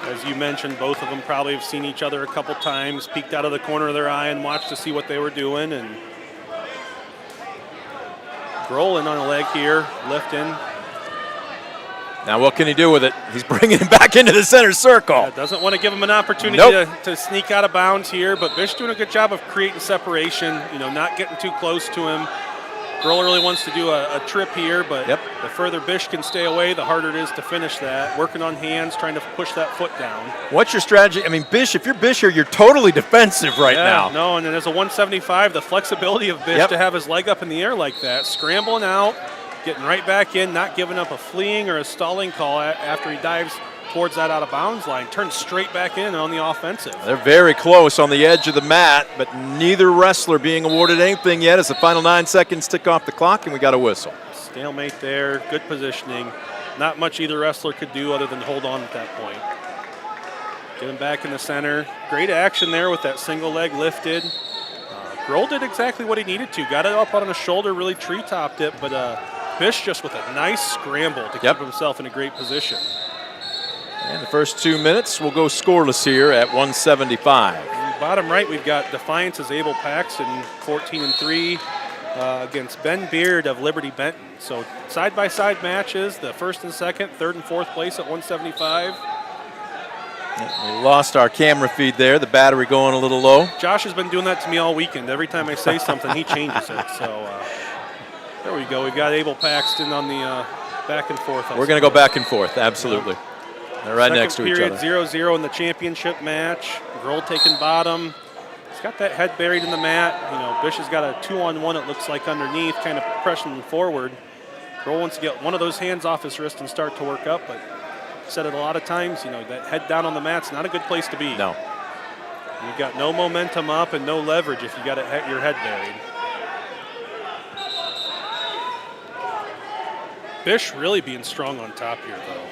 As you mentioned, both of them probably have seen each other a couple times, peeked out of the corner of their eye and watched to see what they were doing. And Grohl in on a leg here, lifting. Now what can he do with it? He's bringing him back into the center circle. Doesn't want to give him an opportunity to sneak out of bounds here, but Bish doing a good job of creating separation, not getting too close to him. Grohl really wants to do a trip here, but the further Bish can stay away, the harder it is to finish that. Working on hands, trying to push that foot down. What's your strategy? I mean, Bish, if you're Bish here, you're totally defensive right now. No, and then as a 175, the flexibility of Bish to have his leg up in the air like that, scrambling out, getting right back in, not giving up a fleeing or a stalling call after he dives towards that out of bounds line, turns straight back in on the offensive. They're very close on the edge of the mat, but neither wrestler being awarded anything yet as the final 9 seconds tick off the clock, and we got a whistle. Stalemate there, good positioning. Not much either wrestler could do other than hold on at that point. Get him back in the center. Great action there with that single leg lifted. Grohl did exactly what he needed to. Got it up on his shoulder, really tree-topped it, but Bish just with a nice scramble to keep himself in a great position. And the first 2 minutes will go scoreless here at 175. Bottom right, we've got Defiance's Abel Paxton, 14-3 against Ben Beard of Liberty Benton. So side-by-side matches, the first and second, third and fourth place at 175. We lost our camera feed there, the battery going a little low. Josh has been doing that to me all weekend. Every time I say something, he changes it. So there we go. We've got Abel Paxton on the back and forth. We're going to go back and forth, absolutely. They're right next to each other. Second period, 0-0 in the championship match. Grohl taking bottom. He's got that head buried in the mat. Bish has got a 2-on-1, it looks like, underneath, kind of pressing forward. Grohl wants to get one of those hands off his wrist and start to work up, but said it a lot of times, that head down on the mat's not a good place to be. No. You've got no momentum up and no leverage if you got your head buried. Bish really being strong on top here, though.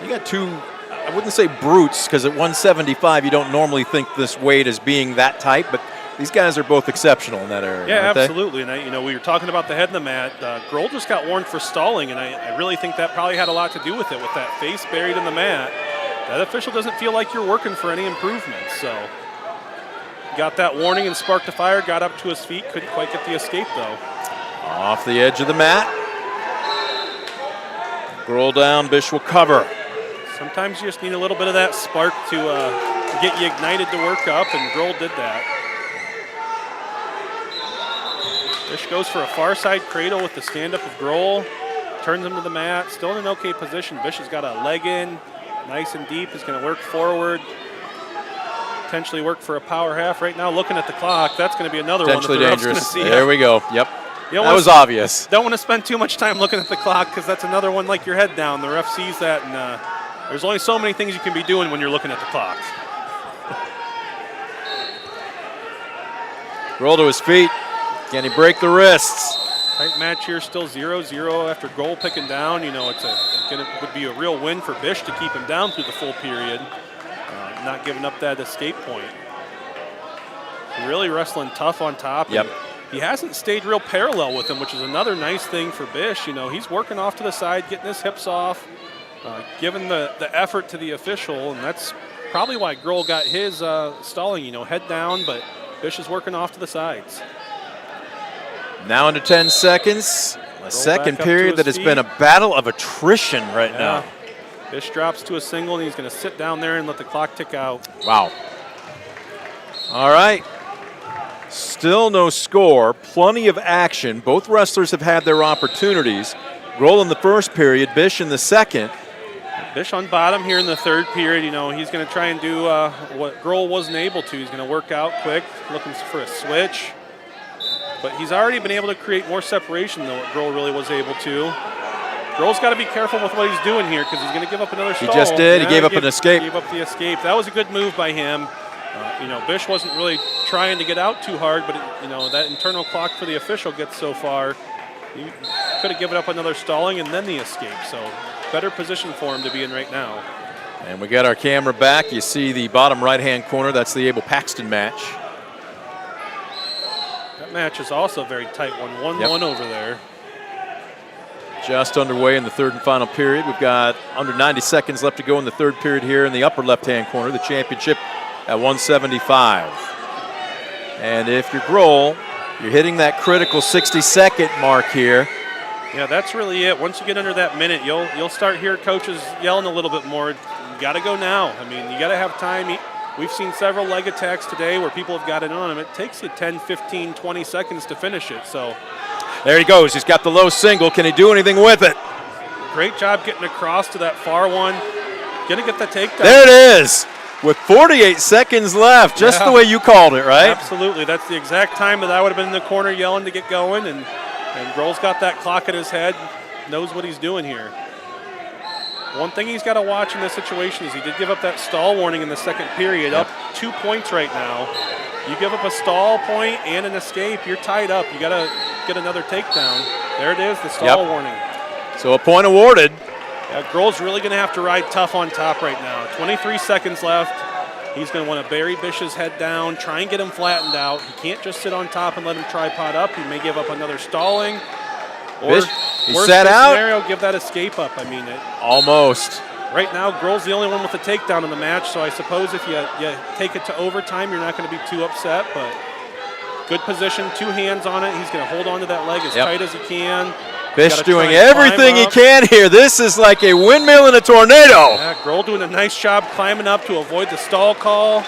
You got two, I wouldn't say brutes, because at 175 you don't normally think this weight as being that tight, but these guys are both exceptional in that area. Yeah, aren't absolutely. And we were talking about the head in the mat. Grohl just got warned for stalling, and I really think that probably had a lot to do with it, with that face buried in the mat. That official doesn't feel like you're working for any improvements. So got that warning and sparked a fire, got up to his feet, couldn't quite get the escape though. Off the edge of the mat. Grohl down, Bish will cover. Sometimes you just need a little bit of that spark to get you ignited to work up, and Grohl did that. Bish goes for a far side cradle with the stand-up of Grohl. turns him to the mat, still in an okay position. Bish has got a leg in, nice and deep, is going to work forward, potentially work for a power half. Right now, looking at the clock, that's going to be another one that the Potentially ref's going to dangerous. see. There we go. Yep. You That was obvious. Don't want to spend too much time looking at the clock because that's another one like your head down. The ref sees that, and there's only so many things you can be doing when you're looking at the clock. Roll to his feet. Can he break the wrists? Tight match here, still 0-0 after goal picking down. You know, would be a real win for Bish to keep him down through the full period, not giving up that escape point. Really wrestling tough on top. Yep. He hasn't stayed real parallel with him, which is another nice thing for Bish. You know, he's working off to the side, getting his hips off, giving the effort to the official, and that's probably why Grohl got his stalling, you know, head down, but Bish is working off to the sides. Now into 10 seconds. A second period that has been a battle of attrition right now. Bish drops to a single, and he's going to sit down there and let the clock tick out. Wow. All right. Still no score. Plenty of action. Both wrestlers have had their opportunities. Grohl in the first period, Bish in the second. Bish on bottom here in the third period. You know, he's going to try and do what Grohl wasn't able to. He's going to work out quick, looking for a switch. But he's already been able to create more separation than what Grohl really was able to. Grohl's got to be careful with what he's doing here because he's going to give up another stall. He just did. He gave up an escape. Gave up the escape. That was a good move by him. You know, Bish wasn't really trying to get out too hard, but, you know, that internal clock for the official gets so far. He could have given up another stalling and then the escape. So better position for him to be in right now. And we got our camera back. You see the bottom right-hand corner. That's the Abel-Paxton match. That match is also a very tight one. 1-1 over there. Just underway in the third and final period. We've got under 90 seconds left to go in the third period here in the upper left-hand corner. The championship at 175. And if you're Grohl, you're hitting that critical 60-second mark here. Yeah, that's really it. Once you get under that minute, you'll start hearing coaches yelling a little bit more. You got to go now. I mean, you got to have time. We've seen several leg attacks today where people have got it on them. It takes you 10, 15, 20 seconds to finish it. So there he goes. He's got the low single. Can he do anything with it? Great job getting across to that far one. Gonna get the takedown. There it is. With 48 seconds left, just the way you called it, right? Absolutely. That's the exact time that I would have been in the corner yelling to get going, and Grohl's got that clock at his head, knows what he's doing here. One thing he's got to watch in this situation is he did give up that stall warning in the second period, up 2 points right now. You give up a stall point and an escape, you're tied up. You got to get another takedown. There it is, the stall warning. So a point awarded. Yeah, Grohl's really going to have to ride tough on top right now. 23 seconds left. He's going to want to bury Bish's head down, try and get him flattened out. He can't just sit on top and let him tripod up. He may give up another stalling. Or, Bish, he worst sat case out. scenario, give that escape up. I mean, Almost. right now, Grohl's the only one with a takedown in the match, so I suppose if you take it to overtime, you're not going to be too upset, but good position, 2 hands on it. He's going to hold on to that leg as tight as he can. Bish doing everything he can here. This is like a windmill in a tornado. Yeah, Grohl doing a nice job climbing up to avoid the stall call.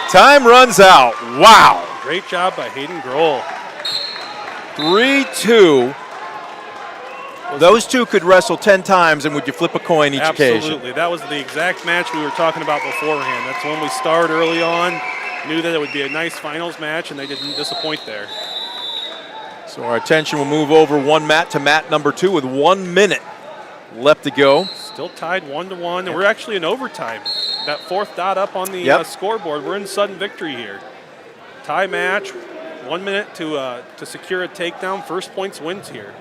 Time runs out. Wow. Great job by Hayden Grohl. 3-2. Those two could wrestle 10 times, and would you flip a coin each occasion? Absolutely. That was the exact match we were talking about beforehand. That's when we started early on. Knew that it would be a nice finals match, and they didn't disappoint there. So our attention will move over one mat to mat number 2 with 1 minute left to go. Still tied 1-1, and we're actually in overtime. That 4th dot up on the scoreboard. We're in sudden victory here. Tie match, 1 minute to secure a takedown. First points wins here.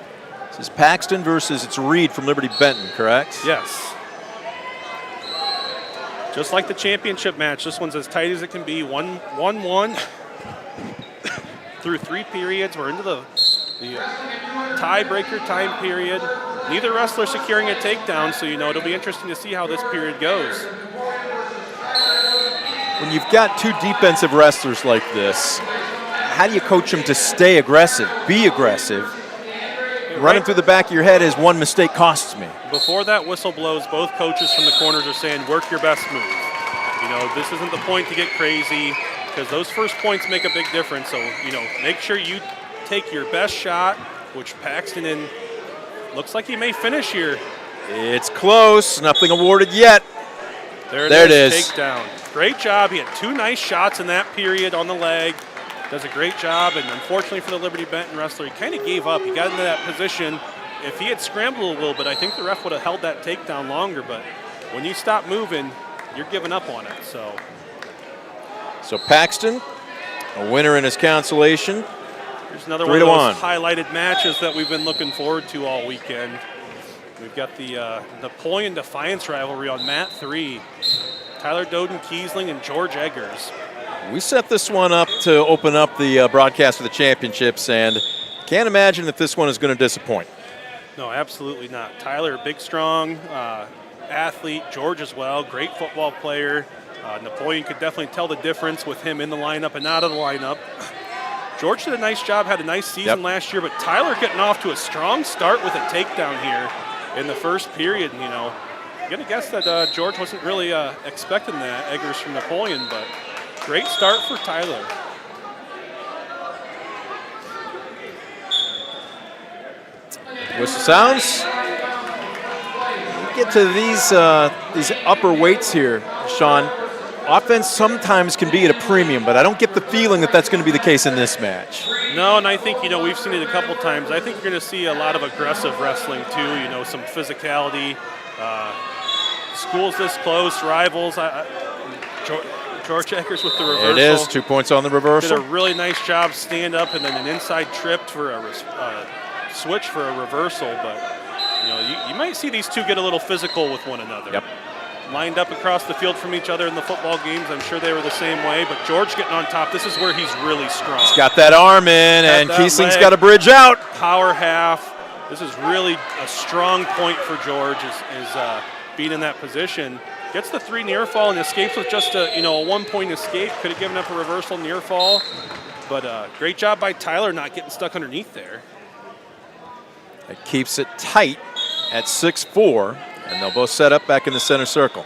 This is Paxton versus it's Reed from Liberty Benton, correct? Yes. Just like the championship match, this one's as tight as it can be. 1-1 through 3 periods. We're into the tiebreaker time period. Neither wrestler securing a takedown, so you know it'll be interesting to see how this period goes. When you've got 2 defensive wrestlers like this, how do you coach them to stay aggressive, be aggressive? Running through the back of your head is one mistake costs me. Before that whistle blows, both coaches from the corners are saying, work your best move. You know, this isn't the point to get crazy, because those first points make a big difference. So, you know, make sure you take your best shot, which Paxton in looks like he may finish here. It's close. Nothing awarded yet. There it is. Takedown. Great job. He had 2 nice shots in that period on the leg. Does a great job, and unfortunately for the Liberty Benton wrestler, he kind of gave up. He got into that position. If he had scrambled a little bit, I think the ref would have held that takedown longer, but when you stop moving, you're giving up on it. So Paxton, a winner in his consolation. Here's another one of those highlighted matches that we've been looking forward to all weekend. We've got the Napoleon Defiance rivalry on mat 3. Tyler Doden-Kiesling and George Eggers. We set this one up to open up the broadcast for the championships, and can't imagine that this one is going to disappoint. No, absolutely not. Tyler, big, strong athlete. George as well, great football player. Napoleon could definitely tell the difference with him in the lineup and out of the lineup. George did a nice job, had a nice season last year, but Tyler getting off to a strong start with a takedown here in the first period. You know, I'm going to guess that George wasn't really expecting that, Eggers from Napoleon, but great start for Tyler. Whistle sounds. We get to these upper weights here, Sean. Offense sometimes can be at a premium, but I don't get the feeling that that's going to be the case in this match. No, and I think, we've seen it a couple times. I think you're going to see a lot of aggressive wrestling too, some physicality. Schools this close, rivals. George Eggers with the reversal. It is, 2 points on the reversal. Did a really nice job, stand up, and then an inside trip for a switch for a reversal. But, you might see these two get a little physical with one another. Yep. Lined up across the field from each other in the football games. I'm sure they were the same way, but George getting on top. This is where he's really strong. He's got that arm in, and Kiesling's got a bridge out. Power half. This is really a strong point for George is being in that position. Gets the 3 near fall and escapes with just a 1-point escape. Could have given up a reversal near fall, but great job by Tyler not getting stuck underneath there. It keeps it tight at 6-4. And they'll both set up back in the center circle.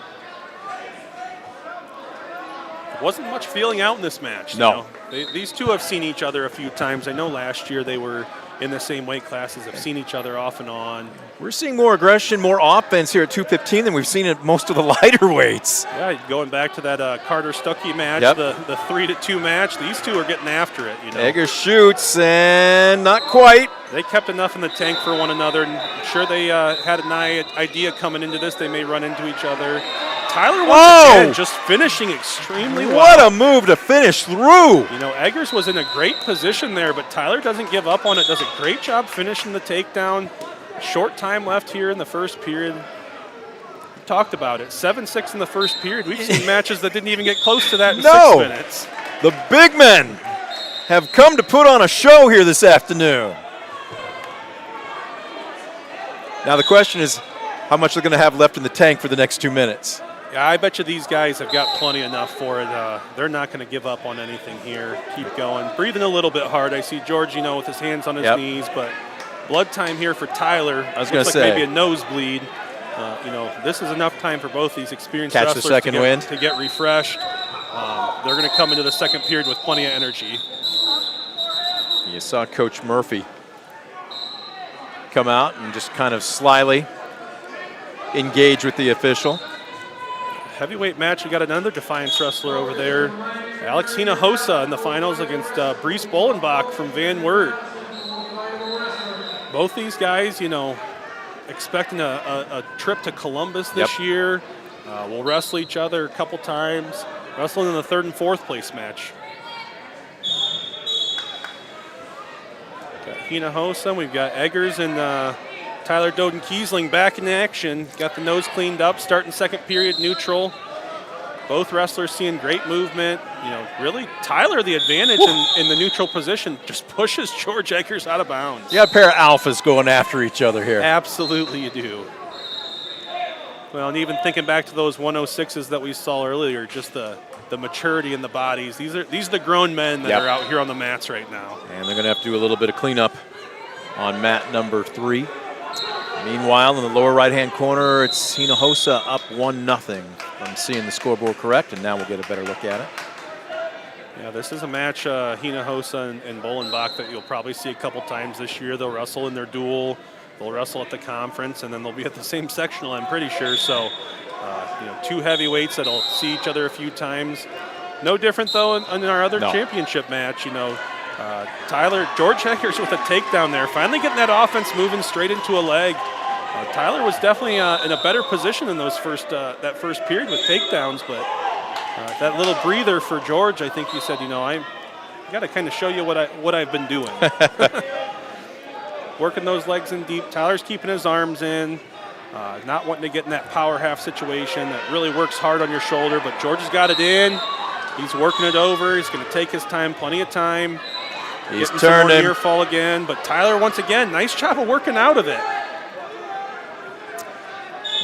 Wasn't much feeling out in this match. No. These two have seen each other a few times. I know last year they were in the same weight classes, have seen each other off and on. We're seeing more aggression, more offense here at 215 than we've seen at most of the lighter weights. Yeah, going back to that Carter Stuckey match, the 3-2 match, these two are getting after it. Eggers shoots, and not quite. They kept enough in the tank for one another, and I'm sure they had an idea coming into this. They may run into each other. Tyler once again just finishing extremely well. What a move to finish through. Eggers was in a great position there, but Tyler doesn't give up on it. Does a great job finishing the takedown. Short time left here in the first period. We talked about it. 7-6 in the first period. We've seen matches that didn't even get close to that in 6 minutes. The big men have come to put on a show here this afternoon. Now the question is how much they're going to have left in the tank for the next 2 minutes. Yeah, I bet you these guys have got plenty enough for it. They're not going to give up on anything here. Keep going. Breathing a little bit hard. I see George, with his hands on his knees, but blood time here for Tyler. I was going to say. Maybe a nosebleed. This is enough time for both these experienced Catch the wrestlers second wind. to get refreshed. They're going to come into the second period with plenty of energy. You saw Coach Murphy come out and just kind of slyly engage with the official. Heavyweight match, we got another Defiance wrestler over there. Alex Hinojosa in the finals against Brees Bolenbach from Van Wert. Both these guys, expecting a trip to Columbus this year. We'll wrestle each other a couple times. Wrestling in the 3rd and 4th place match. Got Hinojosa, we've got Eggers and Tyler Doden-Kiesling back in action. Got the nose cleaned up, starting second period neutral. Both wrestlers seeing great movement. Really Tyler the advantage in the neutral position, just pushes George Eggers out of bounds. You got a pair of alphas going after each other here. Absolutely you do. Well, and even thinking back to those 106s that we saw earlier, just the maturity in the bodies. These are the grown men that are out here on the mats right now. And they're going to have to do a little bit of cleanup on mat number 3. Meanwhile, in the lower right-hand corner, it's Hinojosa up 1-0. I'm seeing the scoreboard correct, and now we'll get a better look at it. Yeah, this is a match, Hinojosa and Bolenbach, that you'll probably see a couple times this year. They'll wrestle in their duel. They'll wrestle at the conference, and then they'll be at the same sectional, I'm pretty sure. So, two heavyweights that'll see each other a few times. No different, though, in our other championship match. George Eggers with a takedown there, finally getting that offense moving straight into a leg. Tyler was definitely in a better position in those that first period with takedowns, but that little breather for George, I think he said, I got to kind of show you what I've been doing. Working those legs in deep. Tyler's keeping his arms in, not wanting to get in that power half situation that really works hard on your shoulder, but George has got it in. He's working it over. He's going to take his time, plenty of time. He's turning. Near fall again, but Tyler, once again, nice job of working out of it.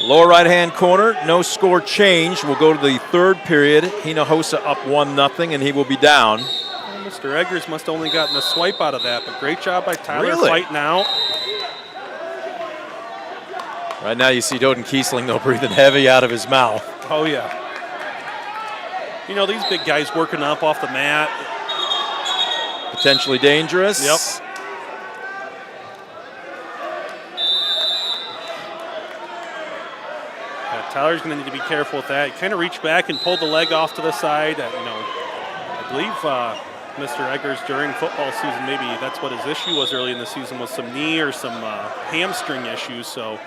Lower right-hand corner, no score change. We'll go to the third period. Hinojosa up 1-0, and he will be down. Well, Mr. Eggers must have only gotten a swipe out of that, but great job by Tyler fighting out. Right now you see Doden Kiesling, though, breathing heavy out of his mouth. Oh, yeah. These big guys working up off the mat. Potentially dangerous. Yep. Tyler's going to need to be careful with that. He kind of reached back and pulled the leg off to the side. I believe Mr. Eggers during football season, maybe that's what his issue was early in the season, was some knee or some hamstring issues. So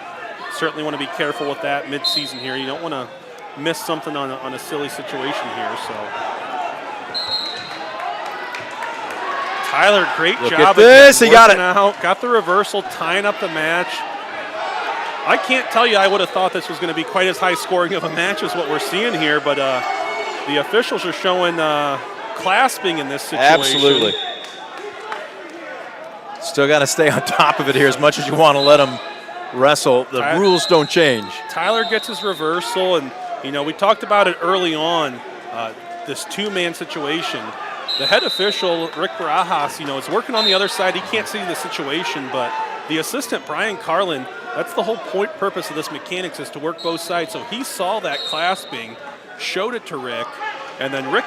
certainly want to be careful with that mid-season here. You don't want to miss something on a silly situation here. So Tyler, great Look job. At this, he got it. Got the reversal, tying up the match. I can't tell you I would have thought this was going to be quite as high scoring of a match as what we're seeing here, but the officials are showing clasping in this situation. Absolutely. Still got to stay on top of it here as much as you want to let them wrestle. The rules don't change. Tyler gets his reversal, and we talked about it early on, this two-man situation. The head official, Rick Barajas, is working on the other side. He can't see the situation, but the assistant, Brian Carlin, that's the whole purpose of this mechanics, is to work both sides. So he saw that clasping, showed it to Rick, and then Rick,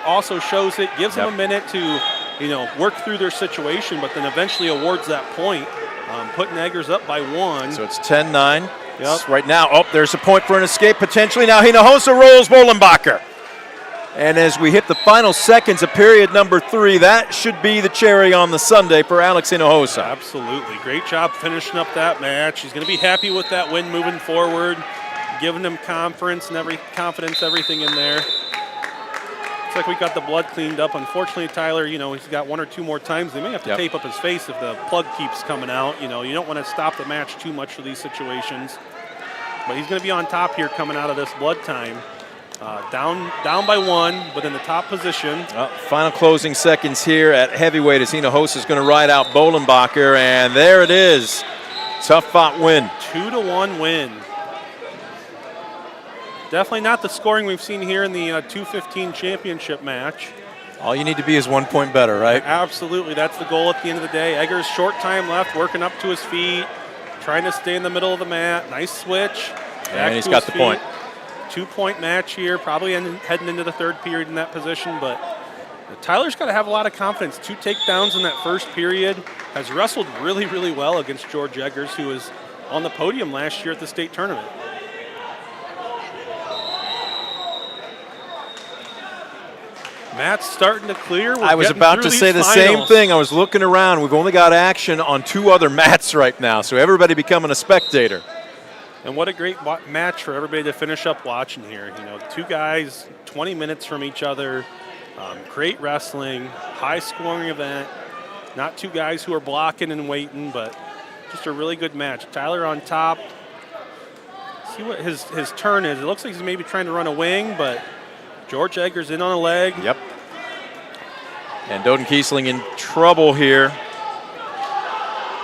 also shows it, gives him a minute to, work through their situation, but then eventually awards that point, putting Eggers up by 1. So it's 10-9. Yep. Right now, there's a point for an escape potentially. Now Hinojosa rolls Bolenbacher. And as we hit the final seconds of period number 3, that should be the cherry on the sundae for Alex Hinojosa. Absolutely. Great job finishing up that match. He's going to be happy with that win moving forward, giving him confidence, everything in there. Looks like we got the blood cleaned up. Unfortunately, Tyler, he's got 1 or 2 more times. They may have to tape up his face if the plug keeps coming out. You don't want to stop the match too much for these situations. But he's going to be on top here coming out of this blood time. Down by 1, but in the top position. Final closing seconds here at heavyweight as Hinojosa is going to ride out Bolenbacher, and there it is. Tough fought win. 2-1 win. Definitely not the scoring we've seen here in the 215 championship match. All you need to be is 1 point better, right? Absolutely. That's the goal at the end of the day. Eggers, short time left, working up to his feet, trying to stay in the middle of the mat. Nice switch. And he's got the point. 2-point match here, probably heading into the third period in that position, but Tyler's got to have a lot of confidence. 2 takedowns in that first period, has wrestled really, really well against George Eggers, who was on the podium last year at the state tournament. Matt's starting to clear. I was about to say the same thing. I was looking around. We've only got action on 2 other mats right now, so everybody becoming a spectator. And what a great match for everybody to finish up watching here. 2 guys, 20 minutes from each other, great wrestling, high-scoring event. Not 2 guys who are blocking and waiting, but just a really good match. Tyler on top. See what his turn is. It looks like he's maybe trying to run a wing, but George Eggers in on a leg. Yep. And Doden Kiesling in trouble here.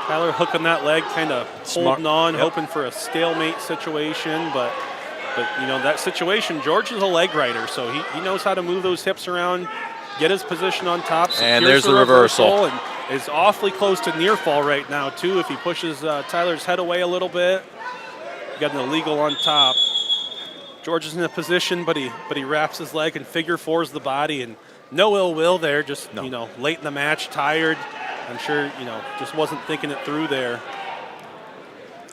Tyler hooking that leg, kind of holding on, hoping for a stalemate situation. But that situation, George is a leg rider, so he knows how to move those hips around, get his position on top. And there's the reversal. And is awfully close to near fall right now, too, if he pushes Tyler's head away a little bit. Got an illegal on top. George is in a position, but he wraps his leg and figure fours the body, and no ill will there, just, late in the match, tired. I'm sure, just wasn't thinking it through there.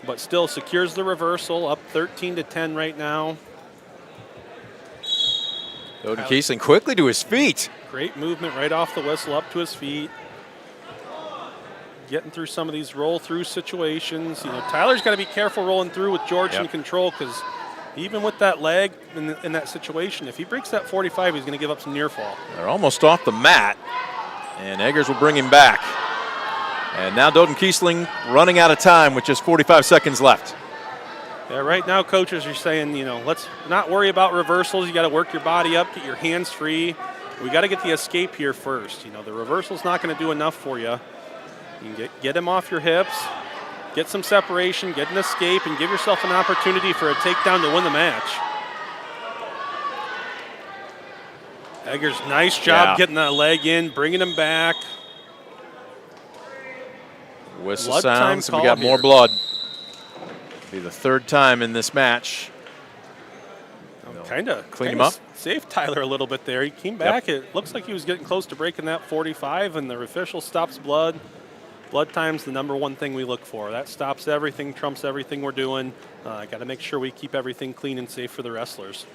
but still secures the reversal, up 13-10 right now. Odin Kiesling quickly to his feet. Great movement right off the whistle, up to his feet. Getting through some of these roll-through situations. You know, Tyler's got to be careful rolling through with George in control, because even with that leg in that situation, if he breaks that 45, he's going to give up some near fall. They're almost off the mat, and Eggers will bring him back. And now Doden Kiesling running out of time with just 45 seconds left. Yeah, right now coaches are saying, you know, let's not worry about reversals. You got to work your body up, get your hands free. We got to get the escape here first. You know, the reversal's not going to do enough for you. You can get him off your hips, get some separation, get an escape, and give yourself an opportunity for a takedown to win the match. Eggers, nice job getting that leg in, bringing him back. Whistle Blood sounds, time and we got call more here. blood. Be the third time in this match. Kind of clean him up. Saved Tyler a little bit there. He came back. It looks like he was getting close to breaking that 45, and the official stops blood. Blood time's the number one thing we look for. That stops everything, trumps everything we're doing. Got to make sure we keep everything clean and safe for the wrestlers.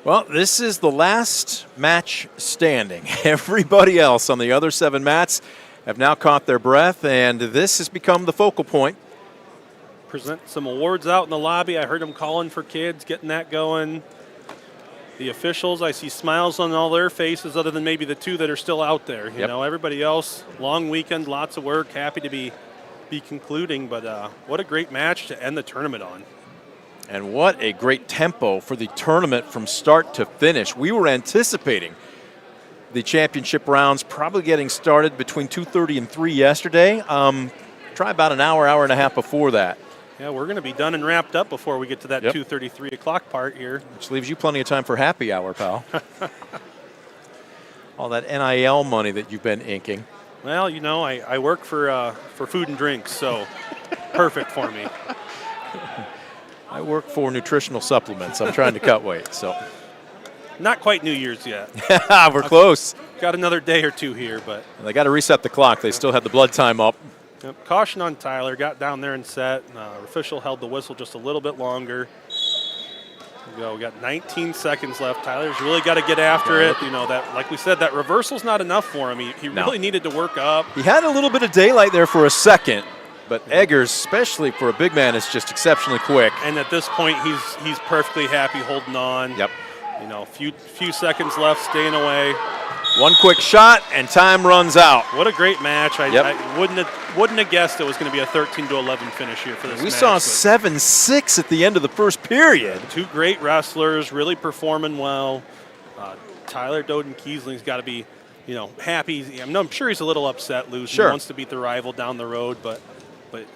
Well, this is the last match standing. Everybody else on the other 7 mats have now caught their breath, and this has become the focal point. Present some awards out in the lobby. I heard them calling for kids, getting that going. The officials, I see smiles on all their faces other than maybe the 2 that are still out there. You know, everybody else, long weekend, lots of work, happy to be concluding, but what a great match to end the tournament on. And what a great tempo for the tournament from start to finish. We were anticipating the championship rounds probably getting started between 2:30 and 3 yesterday. Try about an hour, hour and a half before that. Yeah, we're going to be done and wrapped up before we get to that 2:30, 3 o'clock part here. Which leaves you plenty of time for happy hour, pal. All that NIL money that you've been inking. Well, you know, I work for food and drinks, so perfect for me. I work for nutritional supplements. I'm trying to cut weight, so. Not quite New Year's yet. We're close. Got another day or 2 here, but. And they got to reset the clock. They still had the blood time up. Yep. Caution on Tyler. Got down there and set. Official held the whistle just a little bit longer. We got 19 seconds left. Tyler's really got to get after it. You know, that, like we said, that reversal's not enough for him. He really needed to work up. He had a little bit of daylight there for a second, but Eggers, especially for a big man, is just exceptionally quick. And at this point, he's perfectly happy holding on. Yep. You know, few seconds left, staying away. One quick shot, and time runs out. What a great match. I wouldn't have guessed it was going to be a 13-11 finish here for this match. We saw 7-6 at the end of the first period. 2 great wrestlers, really performing well. Tyler Doden Kiesling's got to be, you know, happy. I'm sure he's a little upset losing. He wants to beat the rival down the road, but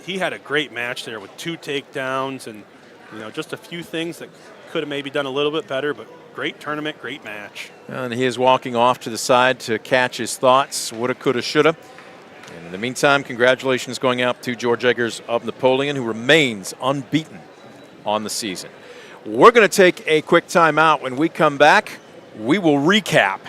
he had a great match there with 2 takedowns and, you know, just a few things that could have maybe done a little bit better, but great tournament, great match. And he is walking off to the side to catch his thoughts. Woulda, coulda, shoulda. And in the meantime, congratulations going out to George Eggers of Napoleon, who remains unbeaten on the season. We're going to take a quick timeout. When we come back, we will recap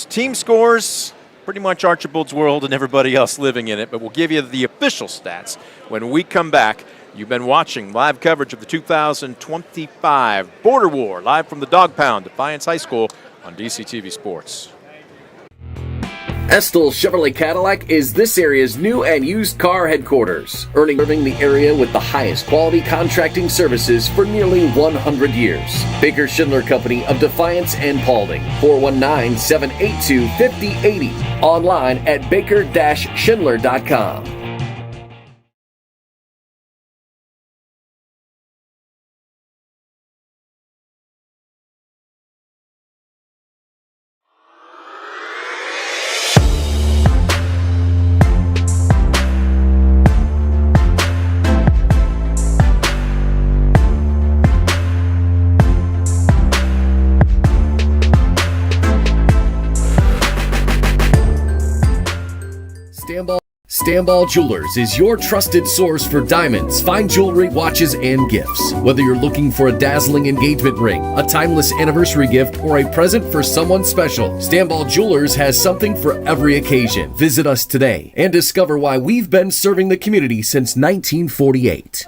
team scores, pretty much Archibald's world and everybody else living in it, but we'll give you the official stats when we come back. You've been watching live coverage of the 2025 Border War, live from the Dog Pound, Defiance High School on DCTV Sports. Estill Chevrolet Cadillac is this area's new and used car headquarters, serving the area with the highest quality contracting services for nearly 100 years. Baker Schindler Company of Defiance and Paulding, 419-782-5080. Online at baker-schindler.com. Stamball Jewelers is your trusted source for diamonds, fine jewelry, watches, and gifts. Whether you're looking for a dazzling engagement ring, a timeless anniversary gift, or a present for someone special, Stamball Jewelers has something for every occasion. Visit us today and discover why we've been serving the community since 1948.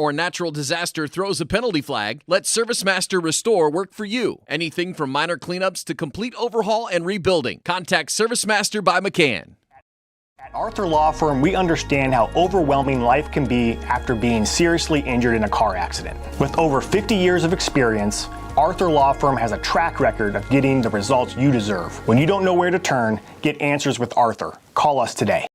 or natural disaster throws a penalty flag, let ServiceMaster Restore work for you. Anything from minor cleanups to complete overhaul and rebuilding. Contact ServiceMaster by McCann. At Arthur Law Firm, we understand how overwhelming life can be after being seriously injured in a car accident. With over 50 years of experience, Arthur Law Firm has a track record of getting the results you deserve. When you don't know where to turn, get answers with Arthur. Call us today.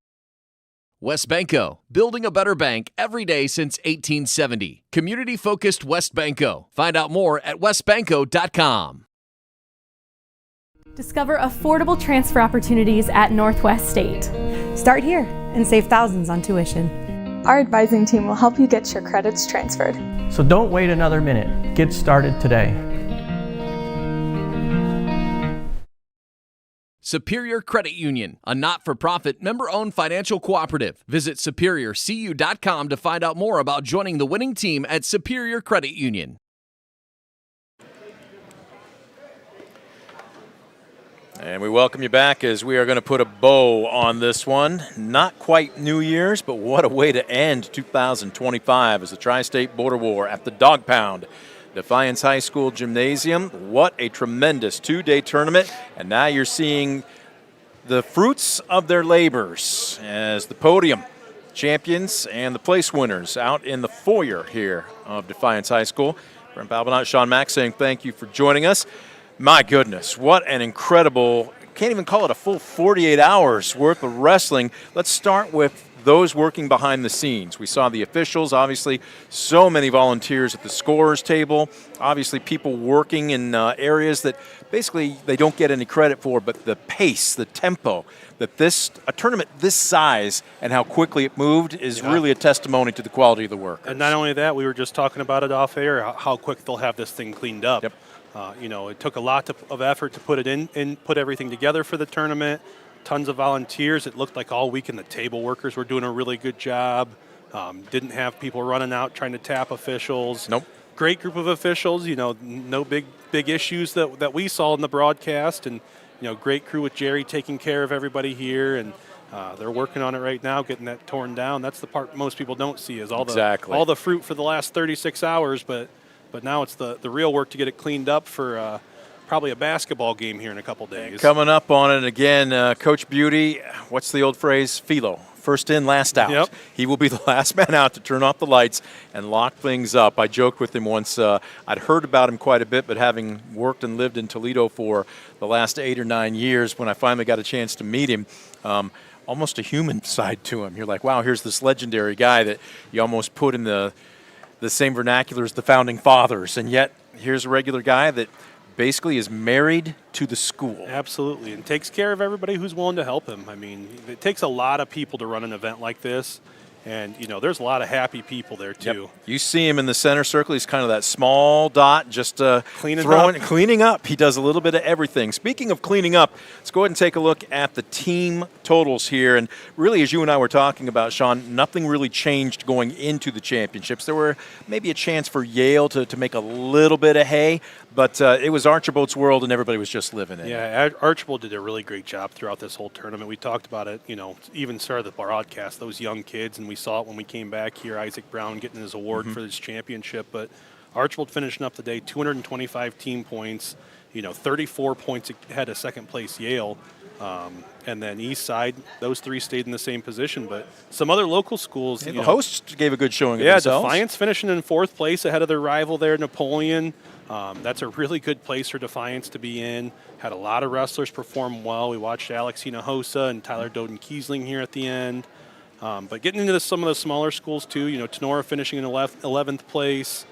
West Banco, building a better bank every day since 1870. Community-focused West Banco. Find out more at westbanco.com. Discover affordable transfer opportunities at Northwest State. Start here and save thousands on tuition. Our advising team will help you get your credits transferred. So don't wait another minute. Get started today. Superior Credit Union, a not-for-profit, member-owned financial cooperative. Visit superiorcu.com to find out more about joining the winning team at Superior Credit Union. And we welcome you back as we are going to put a bow on this one. Not quite New Year's, but what a way to end 2025 as the Tri-State Border War at the Dog Pound. Defiance High School Gymnasium. What a tremendous two-day tournament. And now you're seeing the fruits of their labors as the podium champions and the place winners out in the foyer here of Defiance High School. Brent Balbinot, Sean Mack saying thank you for joining us. My goodness, what an incredible, can't even call it a full 48 hours worth of wrestling. Let's start with those working behind the scenes. We saw the officials, obviously, so many volunteers at the scorers table, obviously people working in areas that basically they don't get any credit for, but the pace, the tempo, that a tournament this size and how quickly it moved is really a testimony to the quality of the work. And not only that, we were just talking about it off air, how quick they'll have this thing cleaned up. Yep. It took a lot of effort to put it in, put everything together for the tournament. Tons of volunteers. It looked like all weekend the table workers were doing a really good job. Didn't have people running out trying to tap officials. Nope. Great group of officials. No big issues that we saw in the broadcast, and great crew with Jerry taking care of everybody here, and they're working on it right now, getting that torn down. That's the part most people don't see is all the fruit for the last 36 hours, but now it's the real work to get it cleaned up for probably a basketball game here in a couple days. Coming up on it again, Coach Beauty, what's the old phrase? Philo. First in, last out. Yep. He will be the last man out to turn off the lights and lock things up. I joked with him once. I'd heard about him quite a bit, but having worked and lived in Toledo for the last 8 or 9 years, when I finally got a chance to meet him, almost a human side to him. You're like, wow, here's this legendary guy that you almost put in the same vernacular as the founding fathers, and yet here's a regular guy that basically is married to the school. Absolutely, and takes care of everybody who's willing to help him. I mean, it takes a lot of people to run an event like this, and there's a lot of happy people there too. Yep. You see him in the center circle. He's kind of that small dot, just cleaning up. He does a little bit of everything. Speaking of cleaning up, let's go ahead and take a look at the team totals here. And really, as you and I were talking about, Sean, nothing really changed going into the championships. There were maybe a chance for Yale to make a little bit of hay, but it was Archibald's world, and everybody was just living in it. Yeah, Archibald did a really great job throughout this whole tournament. We talked about it, even started the broadcast, those young kids, and we saw it when we came back here, Isaac Brown getting his award for this championship. But Archibald finishing up the day, 225 team points, 34 points ahead of second place Yale. And then East Side, those three stayed in the same position. But some other local schools. The hosts gave a good showing of themselves. Defiance finishing in fourth place ahead of their rival there, Napoleon. That's a really good place for Defiance to be in. Had a lot of wrestlers perform well. We watched Alex Hinojosa and Tyler Doden-Kiesling here at the end. But getting into some of the smaller schools too, Tenora finishing in 11th place.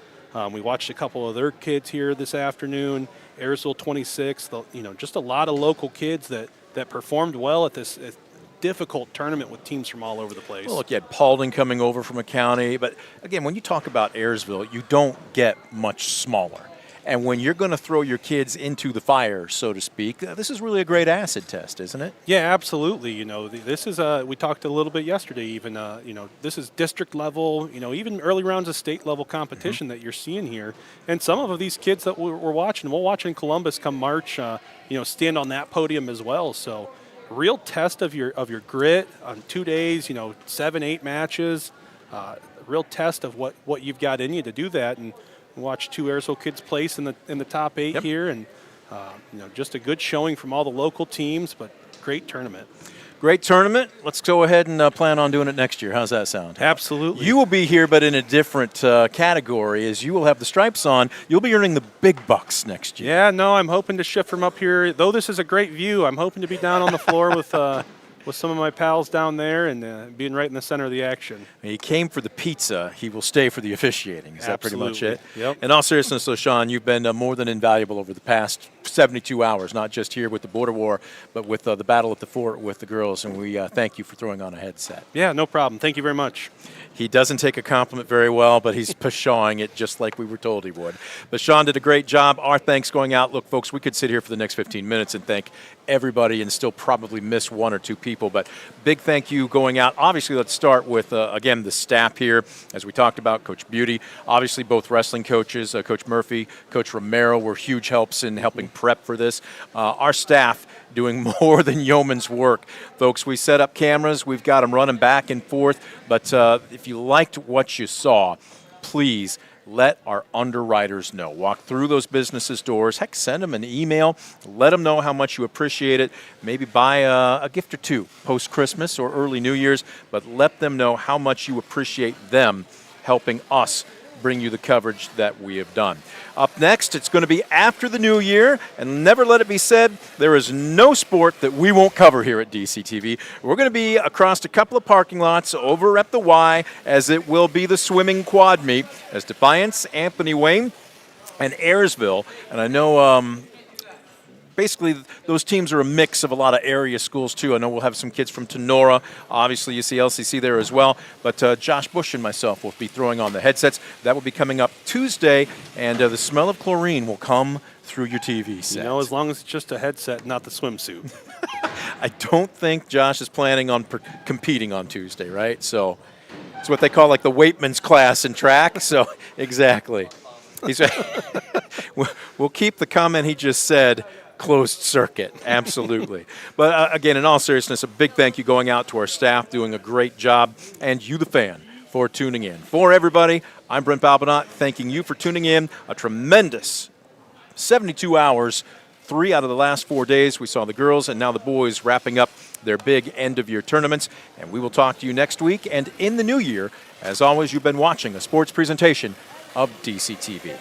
We watched a couple of their kids here this afternoon. Ayersville 26th. Just a lot of local kids that performed well at this difficult tournament with teams from all over the place. Well, look, you had Paulding coming over from a county. But, again, when you talk about Ayersville, you don't get much smaller. And when you're going to throw your kids into the fire, so to speak, this is really a great acid test, isn't it? Yeah, absolutely. This is we talked a little bit yesterday even, this is district level, even early rounds of state level competition that you're seeing here. And some of these kids that we're watching, we'll watch in Columbus come March, stand on that podium as well. So real test of your grit on 2 days, 7-8 matches. real test of what you've got in you to do that. And watch 2 Airso kids place in the top 8 here, and just a good showing from all the local teams, but great tournament. Great tournament. Let's go ahead and plan on doing it next year. How's that sound? Absolutely. You will be here, but in a different category, as you will have the stripes on. You'll be earning the big bucks next year. Yeah, no, I'm hoping to shift from up here. Though this is a great view, I'm hoping to be down on the floor with some of my pals down there and being right in the center of the action. He came for the pizza. He will stay for the officiating. Is that pretty much it? Yep. In all seriousness, though, Sean, you've been more than invaluable over the past 72 hours, not just here with the border war, but with the battle at the fort with the girls, and we thank you for throwing on a headset. Yeah, no problem. Thank you very much. He doesn't take a compliment very well, but he's pshawing it just like we were told he would. But Sean did a great job. Our thanks going out. Look, folks, we could sit here for the next 15 minutes and thank everybody and still probably miss 1 or 2 people, but big thank you going out. Obviously, let's start with, again, the staff here. As we talked about, Coach Beauty, obviously both wrestling coaches, Coach Murphy, Coach Romero were huge helps in helping prep for this. Our staff doing more than yeoman's work. Folks, we set up cameras. We've got them running back and forth, but if you liked what you saw, please let our underwriters know. Walk through those businesses' doors. Heck, send them an email. Let them know how much you appreciate it. Maybe buy a gift or 2 post-Christmas or early New Year's, but let them know how much you appreciate them helping us bring you the coverage that we have done. Up next, it's going to be after the new year, and never let it be said, there is no sport that we won't cover here at DCTV. We're going to be across a couple of parking lots over at the Y, as it will be the swimming quad meet, as Defiance, Anthony Wayne, and Ayersville, and I know basically those teams are a mix of a lot of area schools too. I know we'll have some kids from Tenora. Obviously, you see LCC there as well. But Josh Bush and myself will be throwing on the headsets. That will be coming up Tuesday, and the smell of chlorine will come through your TV set. You know, as long as it's just a headset, not the swimsuit. I don't think Josh is planning on competing on Tuesday, right? So it's what they call like the weightman's class in track. So exactly. We'll keep the comment he just said closed circuit, absolutely. But again, in all seriousness, a big thank you going out to our staff doing a great job, and you, the fan, for tuning in. For everybody, I'm Brent Balbinot, thanking you for tuning in. A tremendous 72 hours, 3 out of the last 4 days. We saw the girls and now the boys wrapping up their big end-of-year tournaments, and we will talk to you next week and in the new year. As always, you've been watching a sports presentation of DCTV.